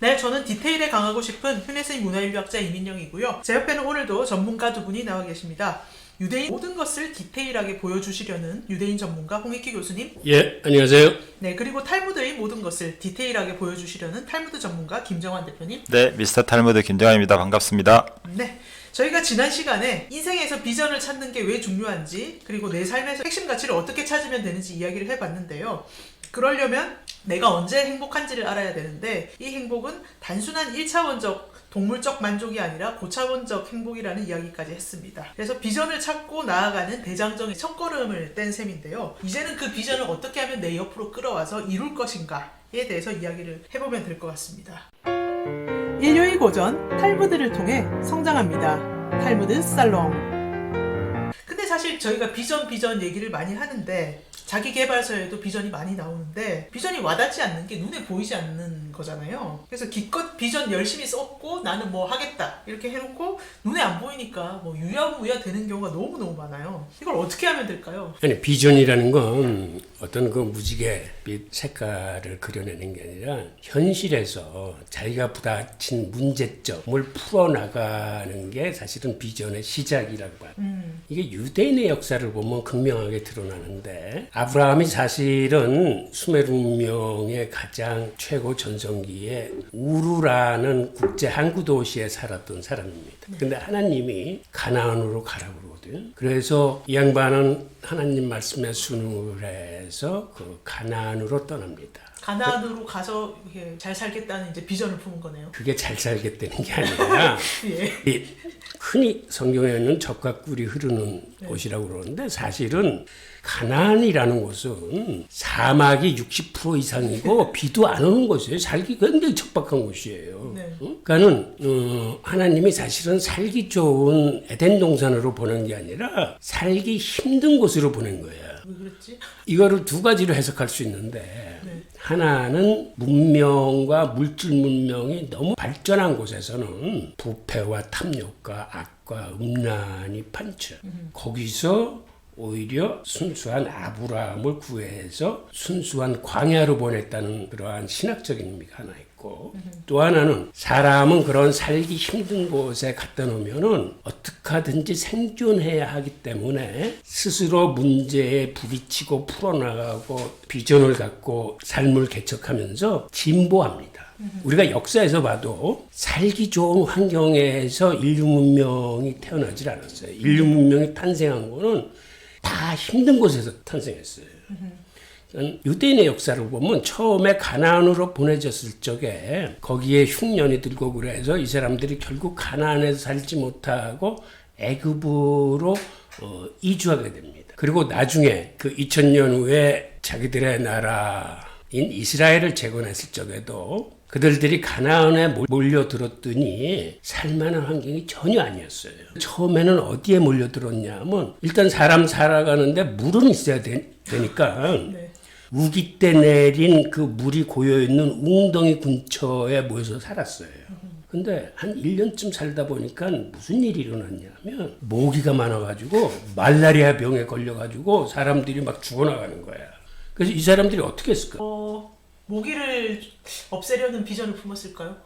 네, 저는 디테일에 강하고 싶은 휴네스의 문화인류학자 이민영이고요. 제 옆에는 오늘도 전문가 두 분이 나와 계십니다. 유대인 모든 것을 디테일하게 보여주시려는 유대인 전문가 홍익기 교수님. 예, 안녕하세요. 네, 그리고 탈무드의 모든 것을 디테일하게 보여주시려는 탈무드 전문가 김정환 대표님. 네, 미스터 탈무드 김정환입니다. 반갑습니다. 네, 저희가 지난 시간에 인생에서 비전을 찾는 게 왜 중요한지, 그리고 내 삶에서 핵심 가치를 어떻게 찾으면 되는지 이야기를 해봤는데요. 그러려면 내가 언제 행복한지를 알아야 되는데, 이 행복은 단순한 1차원적 동물적 만족이 아니라 고차원적 행복이라는 이야기까지 했습니다. 그래서 비전을 찾고 나아가는 대장정의 첫걸음을 뗀 셈인데요. 이제는 그 비전을 어떻게 하면 내 옆으로 끌어와서 이룰 것인가에 대해서 이야기를 해보면 될 것 같습니다. 인류의 고전 탈무드를 통해 성장합니다. 탈무드 살롱. 근데 사실 저희가 비전 얘기를 많이 하는데, 자기계발서에도 비전이 많이 나오는데 비전이 와닿지 않는 게 눈에 보이지 않는 거잖아요. 그래서 기껏 비전 열심히 썼고 나는 뭐 하겠다 이렇게 해놓고 눈에 안 보이니까 뭐 유야무야 되는 경우가 너무너무 많아요. 이걸 어떻게 하면 될까요? 아니, 비전이라는 건 어떤 그 무지개 빛 색깔을 그려내는 게 아니라 현실에서 자기가 부딪힌 문제점을 풀어나가는 게 사실은 비전의 시작이라고 봐요. 이게 유대인의 역사를 보면 극명하게 드러나는데, 아브라함이 사실은 수메르 문명의 가장 최고 전성기에 우르라는 국제 항구 도시에 살았던 사람입니다. 근데 하나님이 가나안으로 가라고 그러거든. 그래서 이 양반은 하나님 말씀에 순응을 해서 그 가나안으로 떠납니다. 가나안으로 가서 이렇게 잘 살겠다는 이제 비전을 품은 거네요. 그게 잘 살겠다는 게 아니라 예. 흔히 성경에는 젖과 꿀이 흐르는 곳이라고 그러는데, 사실은 가나안이라는 곳은 사막이 60% 이상이고 비도 안 오는 곳이에요. 살기 굉장히 척박한 곳이에요. 네. 그러니까는 하나님이 사실은 살기 좋은 에덴 동산으로 보낸 게 아니라 살기 힘든 곳으로 보낸 거예요. 왜 그랬지? 이거를 두 가지로 해석할 수 있는데, 네. 하나는 문명과 물질 문명이 너무 발전한 곳에서는 부패와 탐욕과 악과 음란이 판쳐. 거기서 오히려 순수한 아브라함을 구해서 순수한 광야로 보냈다는 그러한 신학적인 의미가 하나 있고, 또 하나는 사람은 그런 살기 힘든 곳에 갖다 놓으면은 어떻게 하든지 생존해야 하기 때문에 스스로 문제에 부딪히고 풀어나가고 비전을 갖고 삶을 개척하면서 진보합니다. 우리가 역사에서 봐도 살기 좋은 환경에서 인류 문명이 태어나질 않았어요. 인류 문명이 탄생한 거는 다 힘든 곳에서 탄생했어요. 유대인의 역사를 보면 처음에 가나안으로 보내졌을 적에 거기에 흉년이 들고 그래서 이 사람들이 결국 가나안에서 살지 못하고 애굽으로 이주하게 됩니다. 그리고 나중에 그 2000년 후에 자기들의 나라인 이스라엘을 재건했을 적에도 그들이 가나안에 몰려들었더니 살만한 환경이 전혀 아니었어요. 처음에는 어디에 몰려들었냐면, 일단 사람 살아가는데 물은 있어야 되니까 네. 우기 때 내린 그 물이 고여있는 웅덩이 근처에 모여서 살았어요. 근데 한 1년쯤 살다 보니까 무슨 일이 일어났냐면, 모기가 많아가지고 말라리아 병에 걸려가지고 사람들이 막 죽어나가는 거야. 그래서 이 사람들이 어떻게 했을까? 모기를 없애려는 비전을 품었을까요?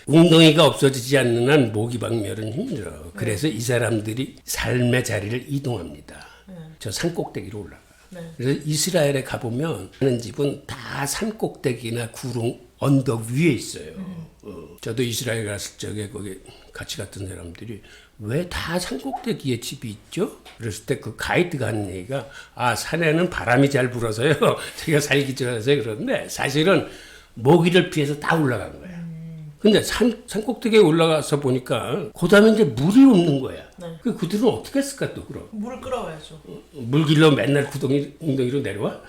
웅덩이가 없어지지 않는 한 모기 박멸은 힘들어. 그래서 이 사람들이 삶의 자리를 이동합니다. 저 산꼭대기로 올라가. 그래서 이스라엘에 가보면 하는 집은 다 산꼭대기나 구름 언덕 위에 있어요. 저도 이스라엘 갔을 적에 거기 같이 갔던 사람들이 왜 다 산꼭대기에 집이 있죠? 그랬을 때 그 가이드가 하는 얘기가, 산에는 바람이 잘 불어서요. 제가 살기 좋아서 그러는데, 사실은 모기를 피해서 다 올라간 거야. 근데 산꼭대기에 올라가서 보니까 그 다음에 이제 물이 없는 거야. 네. 그들은 어떻게 했을까 또 그럼? 물을 끌어와야죠. 물길로 맨날 웅덩이로 내려와?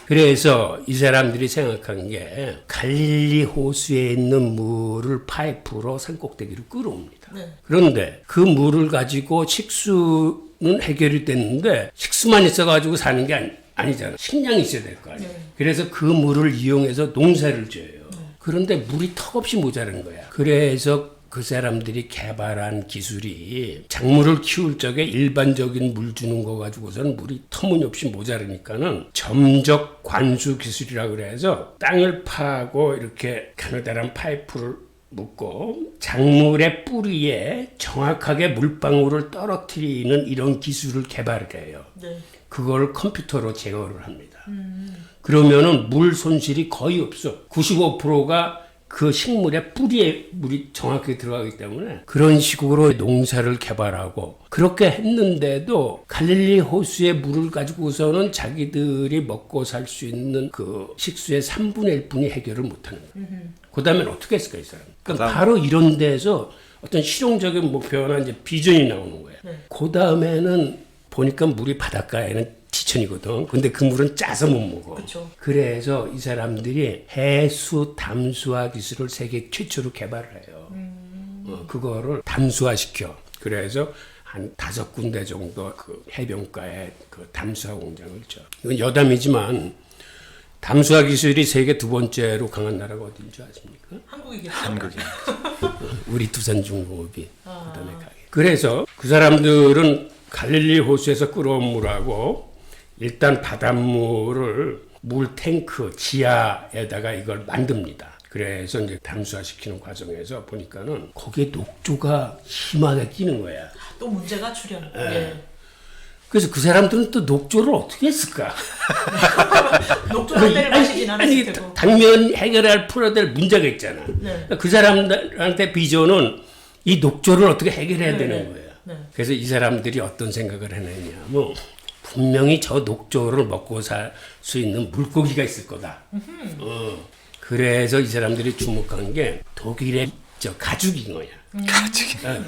그래서 이 사람들이 생각한 게 갈릴리 호수에 있는 물을 파이프로 산꼭대기로 끌어옵니다. 네. 그런데 그 물을 가지고 식수는 해결이 됐는데, 식수만 있어가지고 사는 게 아니잖아. 식량이 있어야 될 거 아니야. 네. 그래서 그 물을 이용해서 농사를 지어요. 그런데 물이 턱없이 모자란 거야. 그래서 그 사람들이 개발한 기술이 작물을 키울 적에 일반적인 물 주는 거 가지고서는 물이 터무니없이 모자르니까는 점적 관수 기술이라고 그래서 땅을 파고 이렇게 가느다란 파이프를 묶고 작물의 뿌리에 정확하게 물방울을 떨어뜨리는 이런 기술을 개발을 해요. 네. 그걸 컴퓨터로 제어를 합니다. 그러면은 물 손실이 거의 없어. 95%가 그 식물의 뿌리에 물이 정확하게 들어가기 때문에 그런 식으로 농사를 개발하고 그렇게 했는데도 갈릴리 호수의 물을 가지고서는 자기들이 먹고 살 수 있는 그 식수의 3분의 1뿐이 해결을 못하는 거예요. 그 다음엔 어떻게 했을까 이 사람? 그러니까 바로 이런 데서 어떤 실용적인 목표나 이제 비전이 나오는 거예요. 네. 그 다음에는 보니까 물이 바닷가에는 지천이거든. 근데 그 물은 짜서 못 먹어. 그쵸. 그래서 이 사람들이 해수 담수화 기술을 세계 최초로 개발을 해요. 그거를 담수화시켜. 그래서 한 5군데 정도 그 해변가에 그 담수화 공장을 줘. 이건 여담이지만 담수화 기술이 세계 2번째로 강한 나라가 어딘 줄 아십니까? 한국이겠죠. 한국이. 우리 두산중공업이 그다음에 가게. 그래서 그 사람들은 갈릴리 호수에서 끌어온 물하고 일단 바닷물을 물 탱크 지하에다가 이걸 만듭니다. 그래서 이제 담수화시키는 과정에서 보니까는 거기에 녹조가 심하게 끼는 거야. 또 문제가 출현. 네. 예. 그래서 그 사람들은 또 녹조를 어떻게 했을까? 녹조 한 대를 마시진 않았을 테고. 당면 해결할 풀어야 될 문제가 있잖아. 네. 그 사람들한테 비전은 이 녹조를 어떻게 해결해야 네, 되는 네. 거예요. 네. 그래서 이 사람들이 어떤 생각을 해냈냐면 분명히 저 녹조를 먹고 살 수 있는 물고기가 있을 거다. 그래서 이 사람들이 주목한 게 독일의 저 가죽잉어야.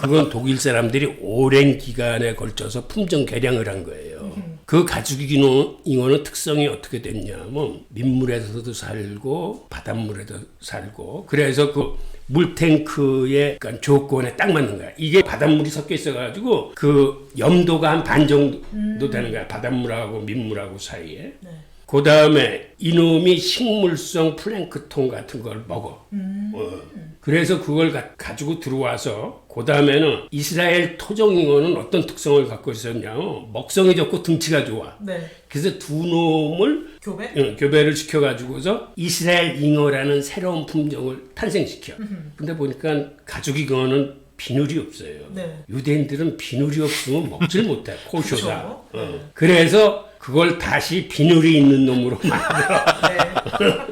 그건 독일 사람들이 오랜 기간에 걸쳐서 품종 개량을 한 거예요. 그 가죽잉어는 특성이 어떻게 됐냐면 민물에서도 살고 바닷물에도 살고 그래서 그 물탱크의 그러니까 조건에 딱 맞는 거야. 이게 바닷물이 섞여 있어가지고 그 염도가 한 반 정도 되는 거야. 바닷물하고 민물하고 사이에. 네. 그 다음에 이놈이 식물성 플랭크톤 같은 걸 먹어. 그래서 그걸 가지고 들어와서 그 다음에는 이스라엘 토종잉어는 어떤 특성을 갖고 있었냐면 먹성이 좋고 등치가 좋아. 네. 그래서 두 놈을 교배? 교배를 시켜가지고서 이스라엘 잉어라는 새로운 품종을 탄생시켜. 근데 보니까 가죽잉어는 비늘이 없어요. 네. 유대인들은 비늘이 없으면 먹질 못해. 코쇼다. 그쵸? 네. 그래서 그걸 다시 비늘이 있는 놈으로 만들어. 네.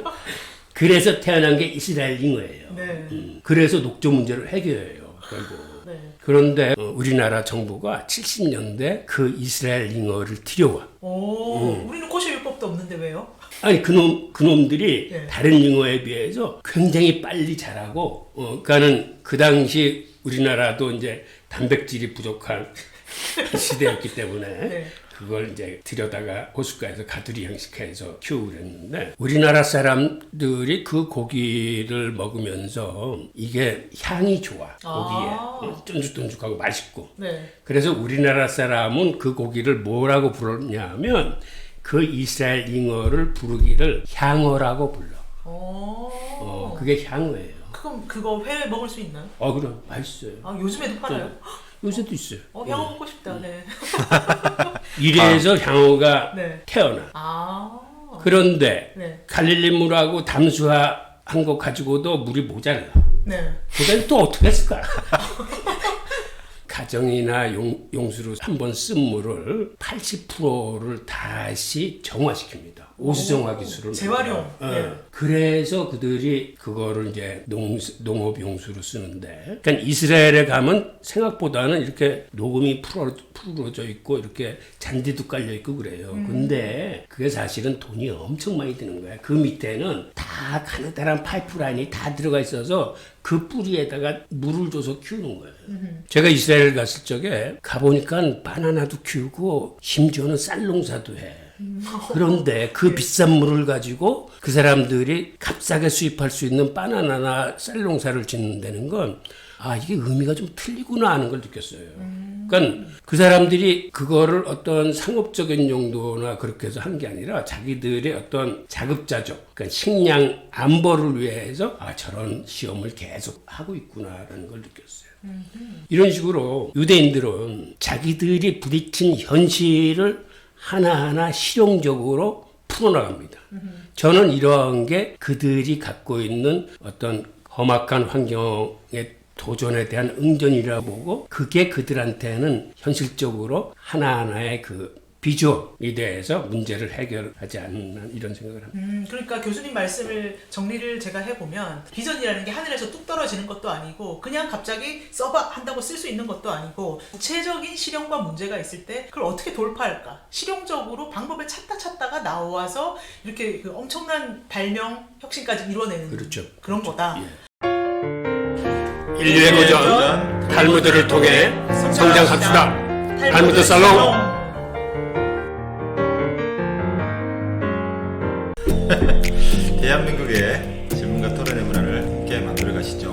그래서 태어난 게 이스라엘 잉어예요. 네. 그래서 녹조 문제를 해결해요. 결국. 네. 그런데 우리나라 정부가 70년대 그 이스라엘 잉어를 들여와. 오, 우리는 코시율법도 없는데 왜요? 아니 그놈들이 네. 다른 잉어에 비해서 굉장히 빨리 자라고 그러니까는 그 당시 우리나라도 이제 단백질이 부족한 시대였기 때문에 네. 그걸 이제 들여다가 호숫가에서 가두리 형식해서 키우고 그랬는데 우리나라 사람들이 그 고기를 먹으면서 이게 향이 좋아 고기에 쫀득쫀득하고 맛있고 네. 그래서 우리나라 사람은 그 고기를 뭐라고 부르냐면 그 이스라엘 잉어를 부르기를 향어라고 불러. 오. 그게 향어예요. 그럼 그거 회 먹을 수 있나요? 그럼 맛있어요. 아, 요즘에도 팔아요? 요새도 있어요. 향어 먹고 싶다. 네. 이래서 향어가 네. 태어나. 아. 그런데 네. 갈릴리 물하고 담수화한 거 가지고도 물이 모자라. 네. 그다음에 또 어떻게 했을까? 가정이나 용수로 한번 쓴 물을 80%를 다시 정화시킵니다. 오수정화 기술을. 재활용. 네. 그래서 그들이 그거를 이제 농업 용수로 쓰는데, 그러니까 이스라엘에 가면 생각보다는 이렇게 녹음이 풀어져 있고 이렇게 잔디도 깔려 있고 그래요. 근데 그게 사실은 돈이 엄청 많이 드는 거야. 그 밑에는 다 가느다란 파이프라인이 다 들어가 있어서 그 뿌리에다가 물을 줘서 키우는 거예요. 제가 이스라엘 갔을 적에 가보니까 바나나도 키우고 심지어는 쌀 농사도 해. 그런데 그 비싼 물을 가지고 그 사람들이 값싸게 수입할 수 있는 바나나나 쌀 농사를 짓는다는 건 이게 의미가 좀 틀리구나 하는 걸 느꼈어요. 그러니까 그 사람들이 그거를 어떤 상업적인 용도나 그렇게 해서 한 게 아니라 자기들의 어떤 자급자족, 그러니까 식량 안보를 위해서 저런 시험을 계속 하고 있구나라는 걸 느꼈어요. 이런 식으로 유대인들은 자기들이 부딪힌 현실을 하나하나 실용적으로 풀어나갑니다. 저는 이러한 게 그들이 갖고 있는 어떤 험악한 환경에 도전에 대한 응전이라고 보고, 그게 그들한테는 현실적으로 하나하나의 그 비주얼에 대해서 문제를 해결하지 않나, 이런 생각을 합니다. 그러니까 교수님 말씀을 정리를 제가 해보면, 비전이라는 게 하늘에서 뚝 떨어지는 것도 아니고 그냥 갑자기 써봐 한다고 쓸 수 있는 것도 아니고, 구체적인 실현과 문제가 있을 때 그걸 어떻게 돌파할까, 실용적으로 방법을 찾다가 나와서 이렇게 그 엄청난 발명 혁신까지 이뤄내는 그렇죠. 그런 거다. 인류의 고전 탈무드를 통해 성장합시다. 탈무드 살롱. 대한민국의 질문과 토론의 문화를 함께 만들어 가시죠.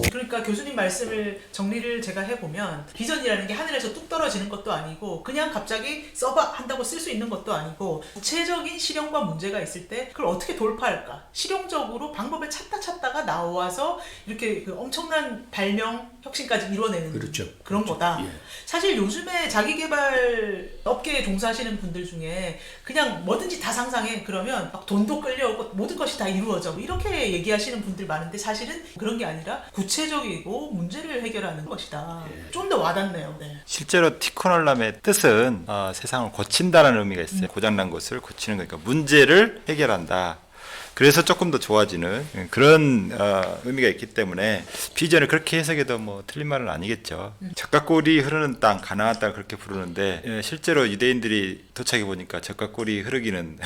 그러니까 교수님 말씀을 정리를 제가 해보면, 비전이라는 게 하늘에서 뚝 떨어지는 것도 아니고 그냥 갑자기 써봐 한다고 쓸 수 있는 것도 아니고, 구체적인 실현과 문제가 있을 때 그걸 어떻게 돌파할까, 실용적으로 방법을 찾다가 나와서 이렇게 그 엄청난 발명 혁신까지 이뤄내는 그렇죠. 그런 거다. 예. 사실 요즘에 자기개발 업계에 종사하시는 분들 중에 그냥 뭐든지 다 상상해, 그러면 막 돈도 끌려오고 모든 것이 다 이루어져, 뭐 이렇게 얘기하시는 분들 많은데, 사실은 그런 게 아니라 구체적이고 문제를 해결하는 것이다. 좀 더 와닿네요. 네. 실제로 티코널람의 뜻은 세상을 고친다라는 의미가 있어요. 고장난 것을 고치는 거니까 문제를 해결한다. 그래서 조금 더 좋아지는 그런 의미가 있기 때문에 비전을 그렇게 해석해도 뭐 틀린 말은 아니겠죠. 젖가꿀이 흐르는 땅, 가나안 땅을 그렇게 부르는데, 실제로 유대인들이 도착해 보니까 젖가꿀이 흐르기는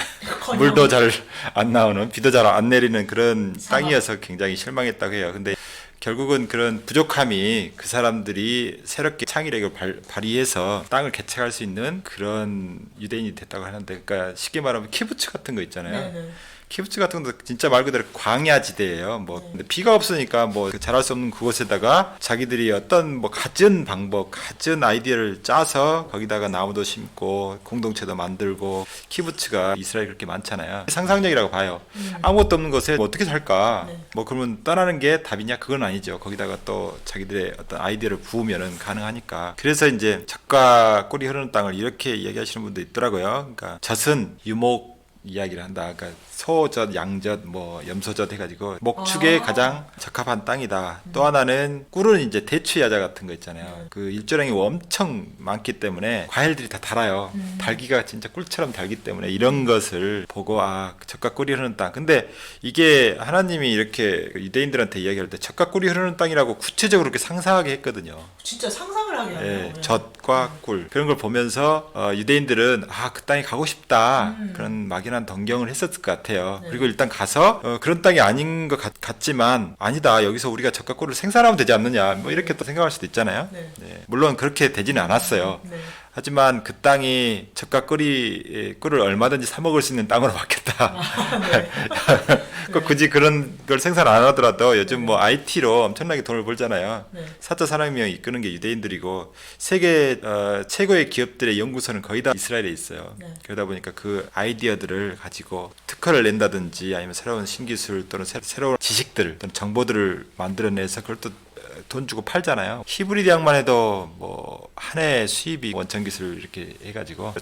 물도 잘 안 나오는, 비도 잘 안 내리는 그런 땅이어서 굉장히 실망했다고 해요. 근데 결국은 그런 부족함이 그 사람들이 새롭게 창의력을 발휘해서 땅을 개척할 수 있는 그런 유대인이 됐다고 하는데, 그러니까 쉽게 말하면 키부츠 같은 거 있잖아요. 네네. 키부츠 같은 것도 진짜 말 그대로 광야지대예요. 뭐 근데 비가 없으니까 뭐 잘할 수 없는 그곳에다가 자기들이 어떤 뭐 갖은 방법, 갖은 아이디어를 짜서 거기다가 나무도 심고 공동체도 만들고, 키부츠가 이스라엘에 그렇게 많잖아요. 상상력이라고 봐요. 아무것도 없는 곳에 뭐 어떻게 살까? 네. 뭐 그러면 떠나는 게 답이냐? 그건 아니죠. 거기다가 또 자기들의 어떤 아이디어를 부으면은 가능하니까. 그래서 이제 젖과 꿀이 흐르는 땅을 이렇게 이야기하시는 분도 있더라고요. 그러니까 젖은 유목 이야기를 한다. 그러니까 소젖, 양젖, 뭐 염소젖 해가지고 목축에 가장 적합한 땅이다. 또 하나는 꿀은 이제 대추야자 같은 거 있잖아요. 그 일조량이 엄청 많기 때문에 과일들이 다 달아요. 달기가 진짜 꿀처럼 달기 때문에 이런 것을 보고 젖과 꿀이 흐르는 땅. 근데 이게 하나님이 이렇게 유대인들한테 이야기할 때 젖과 꿀이 흐르는 땅이라고 구체적으로 그렇게 상상하게 했거든요. 진짜 상상을 하게 하네요. 예, 젖과 꿀 그런 걸 보면서 유대인들은 그 땅에 가고 싶다, 그런 막연한 동경을 했었을 것 같아요. 네. 그리고 일단 가서 그런 땅이 아닌 것 같지만, 아니다, 여기서 우리가 젖과 꿀을 생산하면 되지 않느냐, 뭐 이렇게 또 생각할 수도 있잖아요. 네. 네, 물론 그렇게 되지는 않았어요. 네. 하지만 그 땅이 젖과 꿀을 얼마든지 사 먹을 수 있는 땅으로 바뀌었다. 그 굳이 그런 걸 생산 안 하더라도 요즘 뭐 IT로 엄청나게 돈을 벌잖아요. 네. 4차 산업혁명 이끄는 게 유대인들이고, 세계 최고의 기업들의 연구소는 거의 다 이스라엘에 있어요. 네. 그러다 보니까 그 아이디어들을 가지고 특허를 낸다든지 아니면 새로운 신기술 또는 새로운 지식들 또는 정보들을 만들어내서 그걸 또 돈 주고 팔잖아요. 히브리 대학만 해도 뭐 한 해 수입이 원천 기술 이렇게 해가지고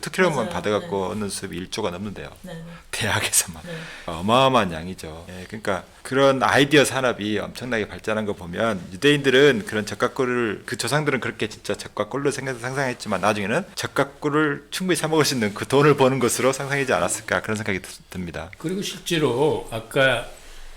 특허료만 받아갖고 얻는 수입이 1조가 넘는데요. 네. 대학에서만. 네. 어마어마한 양이죠. 예, 그러니까 그런 아이디어 산업이 엄청나게 발전한 거 보면, 유대인들은 그런 젖과 꿀을, 그 조상들은 그렇게 진짜 젖과 꿀로 상상했지만 나중에는 젖과 꿀을 충분히 사 먹을 수 있는 그 돈을 버는 것으로 상상하지 않았을까, 그런 생각이 듭니다. 그리고 실제로 아까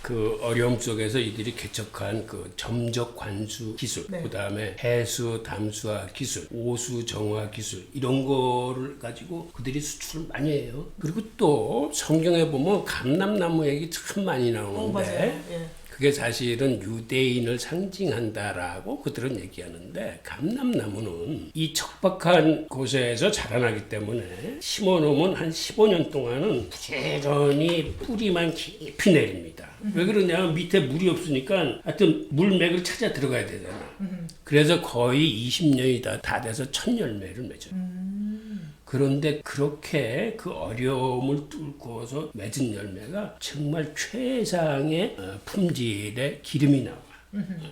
그 어려움 속에서 이들이 개척한 그 점적 관수 기술, 네. 그다음에 해수 담수화 기술, 오수 정화 기술, 이런 거를 가지고 그들이 수출을 많이 해요. 그리고 또 성경에 보면 감람나무 얘기 참 많이 나오는데, 맞아요. 예. 그게 사실은 유대인을 상징한다라고 그들은 얘기하는데 감람나무는 이 척박한 곳에서 자라나기 때문에 심어놓으면 한 15년 동안은 부지런히 뿌리만 깊이 내립니다. 왜 그러냐면 밑에 물이 없으니까 하여튼 물맥을 찾아 들어가야 되잖아. 그래서 거의 20년이 다 돼서 첫 열매를 맺어요. 그런데 그렇게 그 어려움을 뚫고서 맺은 열매가 정말 최상의 품질의 기름이 나와.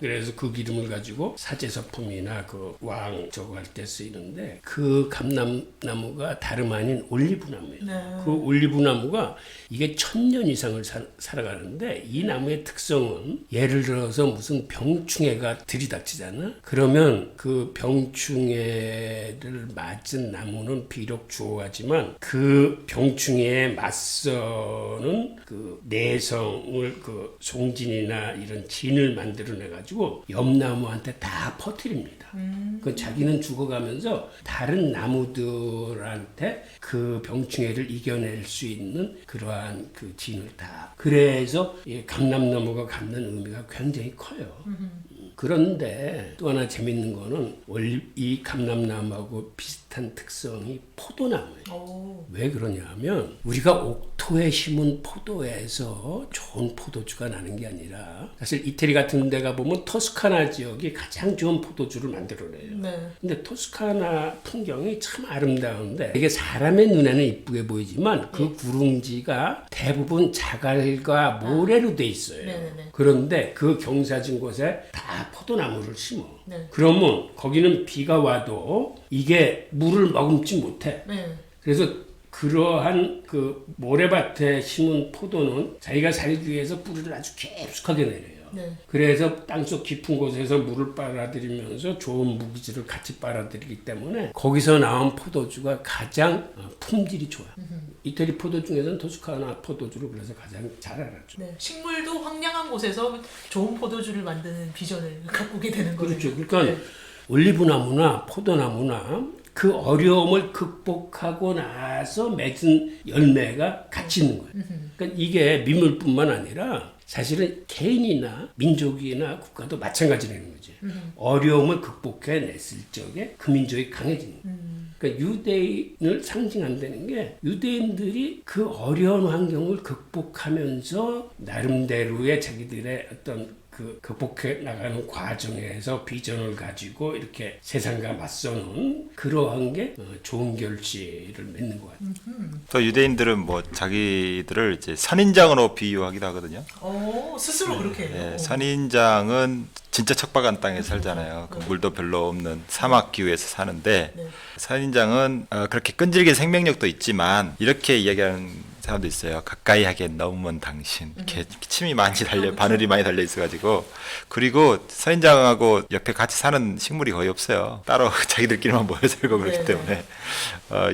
그래서 그 기름을 가지고 사제서품이나 그 왕 저거 할 때 쓰이는데 그 감람나무가 다름 아닌 올리브나무예요. 네. 그 올리브나무가 이게 1000년 이상을 살아가는데 이 나무의 특성은 예를 들어서 무슨 병충해가 들이닥치잖아. 그러면 그 병충해를 맞은 나무는 비록 죽어가지만 그 병충해에 맞서는 그 내성을 그 송진이나 이런 진을 만들어내가지고 옆나무한테 다 퍼뜨립니다. 그 자기는 죽어가면서 다른 나무들한테 그 병충해를 이겨낼 수 있는 그러한 그 진을 다. 그래서 이 감람나무가 갖는 의미가 굉장히 커요. 그런데 또 하나 재밌는 거는 이 감람나무하고 비슷한 특성이 포도나무예요. 오. 왜 그러냐면 우리가 옥토에 심은 포도에서 좋은 포도주가 나는 게 아니라 사실 이태리 같은 데 가보면 토스카나 지역이 가장 좋은 포도주를 만들어내요. 네. 근데 토스카나 풍경이 참 아름다운데 이게 사람의 눈에는 이쁘게 보이지만 그 구릉지가 대부분 자갈과 모래로 돼 있어요. 네네네. 그런데 그 경사진 곳에 다 포도나무를 심어. 네. 그러면 거기는 비가 와도 이게 물을 머금지 못해. 네. 그래서 그러한 그 모래밭에 심은 포도는 자기가 살기 위해서 뿌리를 아주 깊숙하게 내려요. 네. 그래서 땅속 깊은 곳에서 물을 빨아들이면서 좋은 무기질을 같이 빨아들이기 때문에 거기서 나온 포도주가 가장 품질이 좋아요. 이태리 포도 중에서는 토스카나 포도주를 그래서 가장 잘 알았죠. 네. 식물도 황량한 곳에서 좋은 포도주를 만드는 비전을 가꾸게 되는 거죠. 그렇죠. 그러니까 올리브나무나 포도나무나 그 어려움을 극복하고 나서 맺은 열매가 같이 있는 거예요. 그러니까 이게 민물뿐만 아니라 사실은 개인이나 민족이나 국가도 마찬가지라는 거지. 어려움을 극복해냈을 적에 그 민족이 강해지는 거예요. 그러니까 유대인을 상징한다는 게 유대인들이 그 어려운 환경을 극복하면서 나름대로의 자기들의 어떤 그 극복해 나가는 과정에서 비전을 가지고 이렇게 세상과 맞서는 그러한 게 좋은 결실을 맺는 것 같아요. 또 유대인들은 뭐 자기들을 이제 선인장으로 비유하기도 하거든요. 오, 스스로 그렇게 해요. 예, 선인장은 진짜 척박한 땅에 살잖아요. 그 물도 별로 없는 사막 기후에서 사는데 네. 선인장은 그렇게 끈질긴 생명력도 있지만 이렇게 이야기하는 사람도 있어요. 가까이 하기엔 너무 먼 당신. 이렇게 침이 많이 달려, 바늘이 많이 달려 있어가지고. 그리고 선인장하고 옆에 같이 사는 식물이 거의 없어요. 따로 자기들끼리만 모여 살고 그렇기 네. 때문에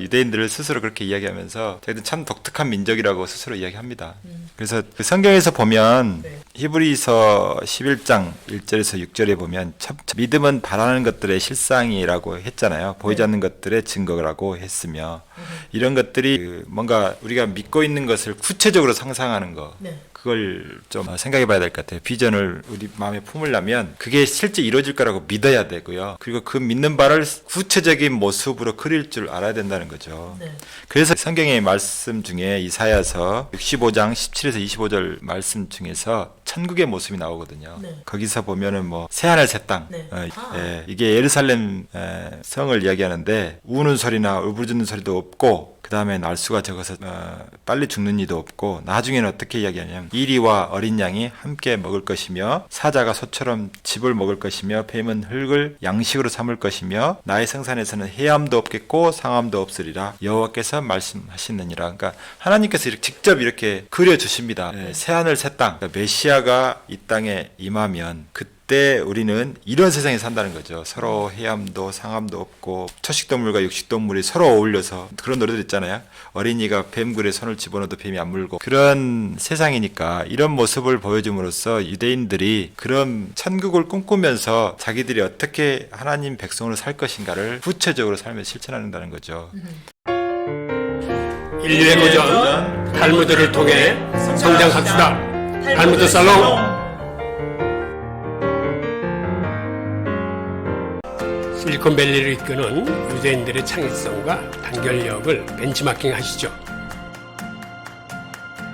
유대인들을 스스로 그렇게 이야기하면서 자기들 참 독특한 민족이라고 스스로 이야기합니다. 그래서 그 성경에서 보면 네. 히브리서 11장 1절에서 6절에 보면 믿음은 바라는 것들의 실상이라고 했잖아요. 보이지 않는 것들의 증거라고 했으며 이런 것들이 뭔가 우리가 믿고 있는 것을 구체적으로 상상하는 거 네. 그걸 좀 생각해 봐야 될 것 같아요. 비전을 우리 마음에 품으려면 그게 실제 이루어질 거라고 믿어야 되고요. 그리고 그 믿는 바를 구체적인 모습으로 그릴 줄 알아야 된다는 거죠. 네. 그래서 성경의 말씀 중에 이사야서 65장 17에서 25절 말씀 중에서 천국의 모습이 나오거든요. 네. 거기서 보면은 뭐 새하늘 새 땅, 네. 이게 예루살렘 성을 이야기하는데 우는 소리나 울부짖는 소리도 없고 그 다음에 날수가 적어서 빨리 죽는 이도 없고 나중에는 어떻게 이야기하냐면 이리와 어린 양이 함께 먹을 것이며 사자가 소처럼 즙을 먹을 것이며 뱀은 흙을 양식으로 삼을 것이며 나의 성산에서는 해함도 없겠고 상함도 없으리라 여호와께서 말씀하시느니라. 그러니까 하나님께서 직접 이렇게 그려주십니다. 새하늘 새 땅, 그러니까 메시아가 이 땅에 임하면 그때 우리는 이런 세상에 산다는 거죠. 서로 해함도 상함도 없고 초식동물과 육식동물이 서로 어울려서 그런 노래들 있잖아요. 어린이가 뱀굴에 손을 집어넣어도 뱀이 안 물고 그런 세상이니까 이런 모습을 보여줌으로써 유대인들이 그런 천국을 꿈꾸면서 자기들이 어떻게 하나님 백성으로 살 것인가를 구체적으로 삶에서 실천한다는 거죠. 인류의 고전 탈무드를 통해 성장합시다. 탈무드 살롱. 실리콘밸리를 이끄는 유대인들의 창의성과 단결력을 벤치마킹 하시죠.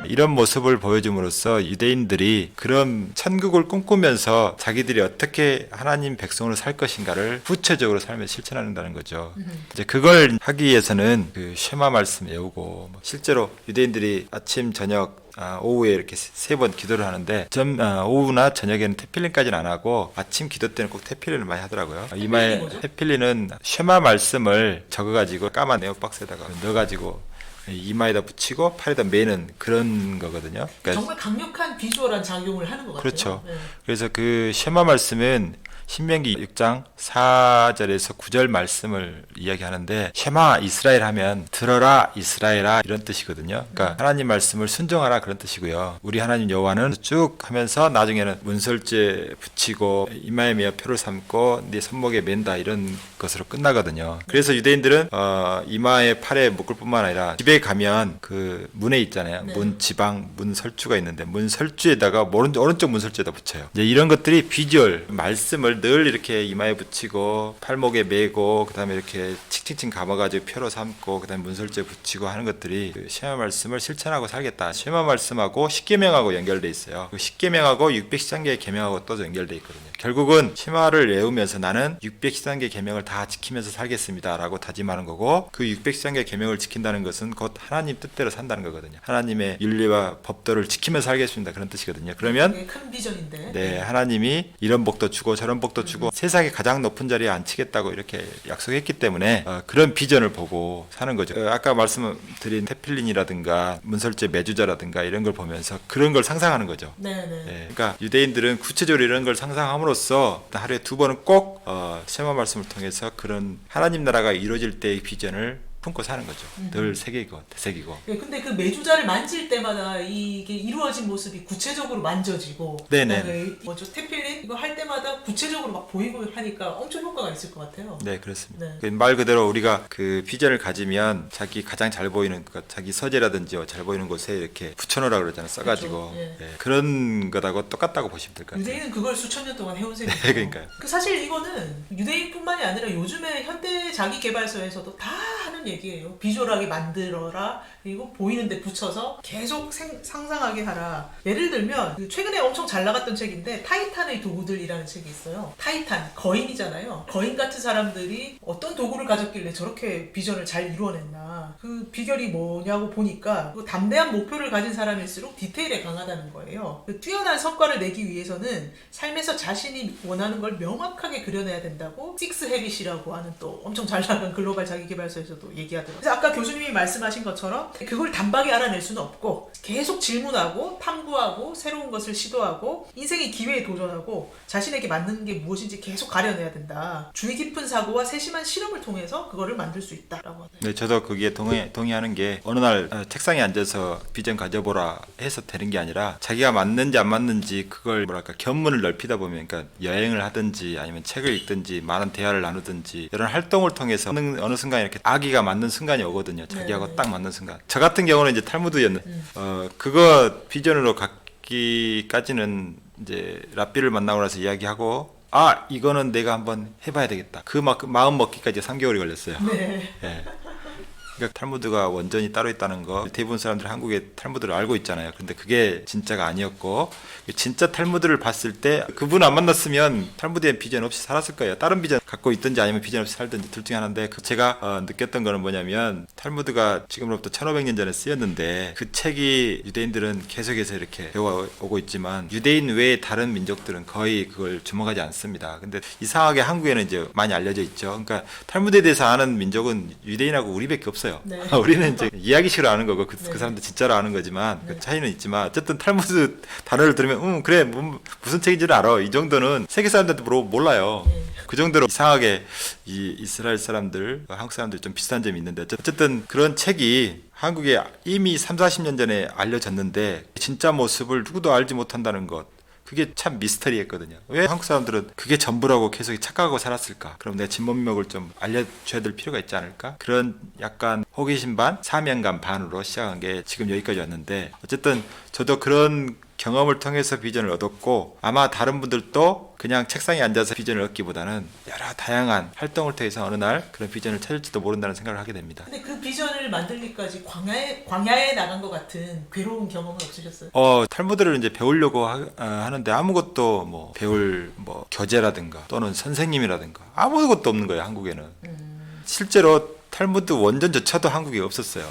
이런 모습을 보여줌으로써 유대인들이 그런 천국을 꿈꾸면서 자기들이 어떻게 하나님 백성으로 살 것인가를 구체적으로 삶에 실천한다는 거죠. 이제 그걸 하기 위해서는 그 쉐마 말씀 외우고 실제로 유대인들이 아침 저녁 오후에 이렇게 3번 기도를 하는데 오후나 저녁에는 테필린까지는 안 하고 아침 기도 때는 꼭 테필린을 많이 하더라고요. 이마에 테필린은 쉐마 말씀을 적어가지고 까만 네오박스에다가 넣어가지고 이마에다 붙이고 팔에다 매는 그런 거거든요. 그러니까 정말 강력한 비주얼한 작용을 하는 것 같아요. 그렇죠. 네. 그래서 그 쉐마 말씀은 신명기 6장 4절에서 9절 말씀을 이야기하는데 쉐마 이스라엘 하면 들어라 이스라엘아 이런 뜻이거든요. 그러니까 하나님 말씀을 순종하라 그런 뜻이고요. 우리 하나님 여호와는 쭉 하면서 나중에는 문설주에 붙이고 이마에 매어 표를 삼고 네 손목에 맨다 이런 것으로 끝나거든요. 그래서 유대인들은 이마에 팔에 묶을 뿐만 아니라 집에 가면 그 문에 있잖아요. 네. 문 지방 문설주가 있는데 문설주에다가 오른쪽 문설주에다 붙여요. 이제 이런 것들이 비주얼 말씀을 늘 이렇게 이마에 붙이고 팔목에 매고 그다음에 이렇게 칙칙칙 감아가지고 표로 삼고 그다음에 문설주에 붙이고 하는 것들이 그 쉐마 말씀을 실천하고 살겠다. 쉐마 말씀하고 십계명하고 연결돼 있어요. 그 십계명하고 613개의 계명하고 또 연결돼 있거든요. 결국은 쉐마를 외우면서 나는 613개 계명을 다 지키면서 살겠습니다라고 다짐하는 거고 그 613개 계명을 지킨다는 것은 곧 하나님 뜻대로 산다는 거거든요. 하나님의 윤리와 법도를 지키면서 살겠습니다. 그런 뜻이거든요. 그러면 큰 비전인데. 네, 하나님이 이런 복도 주고 저런 복도 주고 세상에 가장 높은 자리에 앉히겠다고 이렇게 약속했기 때문에 그런 비전을 보고 사는 거죠. 아까 말씀드린 테필린이라든가 문설주의 매주자라든가 이런 걸 보면서 그런 걸 상상하는 거죠. 네네. 네, 그러니까 유대인들은 구체적으로 이런 걸 상상함으로써 하루에 2번은 꼭 쉐마 말씀을 통해서 그런 하나님 나라가 이루어질 때의 비전을 품고 사는 거죠. 늘 새기고 되새기고. 네, 근데 그 매주자를 만질 때마다 이게 이루어진 모습이 구체적으로 만져지고, 네네. 그다음에 뭐죠 테필린 이거 할 때마다 구체적으로 막 보이고 하니까 엄청 효과가 있을 것 같아요. 네, 그렇습니다. 네. 그말 그대로 우리가 그 비전을 가지면 자기 가장 잘 보이는 자기 서재라든지 잘 보이는 곳에 이렇게 붙여놓으라 그러잖아요. 써가지고 그렇죠. 예. 네, 그런 거하고 똑같다고 보시면 될 것 같아요. 유대인은 그걸 수천 년 동안 해온 셈이죠. 네, 그러니까요. 그 사실 이거는 유대인뿐만이 아니라 요즘에 현대 자기개발서에서도 다 하는 얘기예요. 비주얼하게 만들어라. 그리고 보이는데 붙여서 계속 상상하게 하라. 예를 들면 그 최근에 엄청 잘 나갔던 책인데 타이탄의 도구들이라는 책이 있어요. 타이탄, 거인이잖아요. 거인 같은 사람들이 어떤 도구를 가졌길래 저렇게 비전을 잘 이루어냈나. 그 비결이 뭐냐고 보니까 그 담대한 목표를 가진 사람일수록 디테일에 강하다는 거예요. 그 뛰어난 성과를 내기 위해서는 삶에서 자신이 원하는 걸 명확하게 그려내야 된다고 식스 헤빗이라고 하는 또 엄청 잘 나간 글로벌 자기개발서에서도 얘기하더라고요. 그래서 아까 교수님이 말씀하신 것처럼 그걸 단박에 알아낼 수는 없고 계속 질문하고 탐구하고 새로운 것을 시도하고 인생의 기회에 도전하고 자신에게 맞는 게 무엇인지 계속 가려내야 된다. 주의 깊은 사고와 세심한 실험을 통해서 그거를 만들 수 있다라고 하네요. 네, 저도 거기에 동의하는 게 어느 날 책상에 앉아서 비전 가져보라 해서 되는 게 아니라 자기가 맞는지 안 맞는지 그걸 견문을 넓히다 보면 그러니까 여행을 하든지 아니면 책을 읽든지 많은 대화를 나누든지 이런 활동을 통해서 어느 순간 이렇게 아기가 맞는 순간이 오거든요. 자기하고 네. 딱 맞는 순간. 저 같은 경우는 이제 탈무드였는데 그거 비전으로 갖기까지는 이제 랍비를 만나고 나서 이야기하고 이거는 내가 한번 해봐야 되겠다. 그 마음 먹기까지 3개월이 걸렸어요. 네. 예. 그러니까 탈무드가 원전이 따로 있다는 거 대부분 사람들이 한국의 탈무드를 알고 있잖아요. 근데 그게 진짜가 아니었고 진짜 탈무드를 봤을 때 그분 안 만났으면 탈무드의 비전 없이 살았을 거예요. 다른 비전 갖고 있든지 아니면 비전 없이 살든지 둘 중에 하나인데 제가 느꼈던 거는 뭐냐면 탈무드가 지금으로부터 1500년 전에 쓰였는데 그 책이 유대인들은 계속해서 이렇게 배워오고 있지만 유대인 외의 다른 민족들은 거의 그걸 주목하지 않습니다. 근데 이상하게 한국에는 이제 많이 알려져 있죠. 그러니까 탈무드에 대해서 아는 민족은 유대인하고 우리밖에 없어요. 네. 우리는 이제 이야기식으로 아는 거고 그 네. 사람들 진짜로 아는 거지만 네. 그 차이는 있지만 어쨌든 탈무드 단어를 들으면 그래 무슨 책인지를 알아. 이 정도는 세계 사람들한테 몰라요. 네. 그 정도로 이상하게 이 이스라엘 사람들, 한국 사람들 좀 비슷한 점이 있는데 어쨌든 그런 책이 한국에 이미 30-40년 전에 알려졌는데 진짜 모습을 누구도 알지 못한다는 것. 그게 참 미스터리했거든요. 왜 한국 사람들은 그게 전부라고 계속 착각하고 살았을까? 그럼 내 진면목을 좀 알려줘야 될 필요가 있지 않을까? 그런 약간 호기심 반, 사명감 반으로 시작한 게 지금 여기까지 왔는데 어쨌든 저도 그런 경험을 통해서 비전을 얻었고 아마 다른 분들도 그냥 책상에 앉아서 비전을 얻기보다는 여러 다양한 활동을 통해서 어느 날 그런 비전을 찾을지도 모른다는 생각을 하게 됩니다. 근데 그 비전을 만들기까지 광야에 나간 것 같은 괴로운 경험은 없으셨어요? 탈무드를 이제 배우려고 하는데 아무것도 뭐 배울 뭐 교재라든가 또는 선생님이라든가 아무것도 없는 거예요, 한국에는. 실제로 탈무드 원전조차도 한국에 없었어요.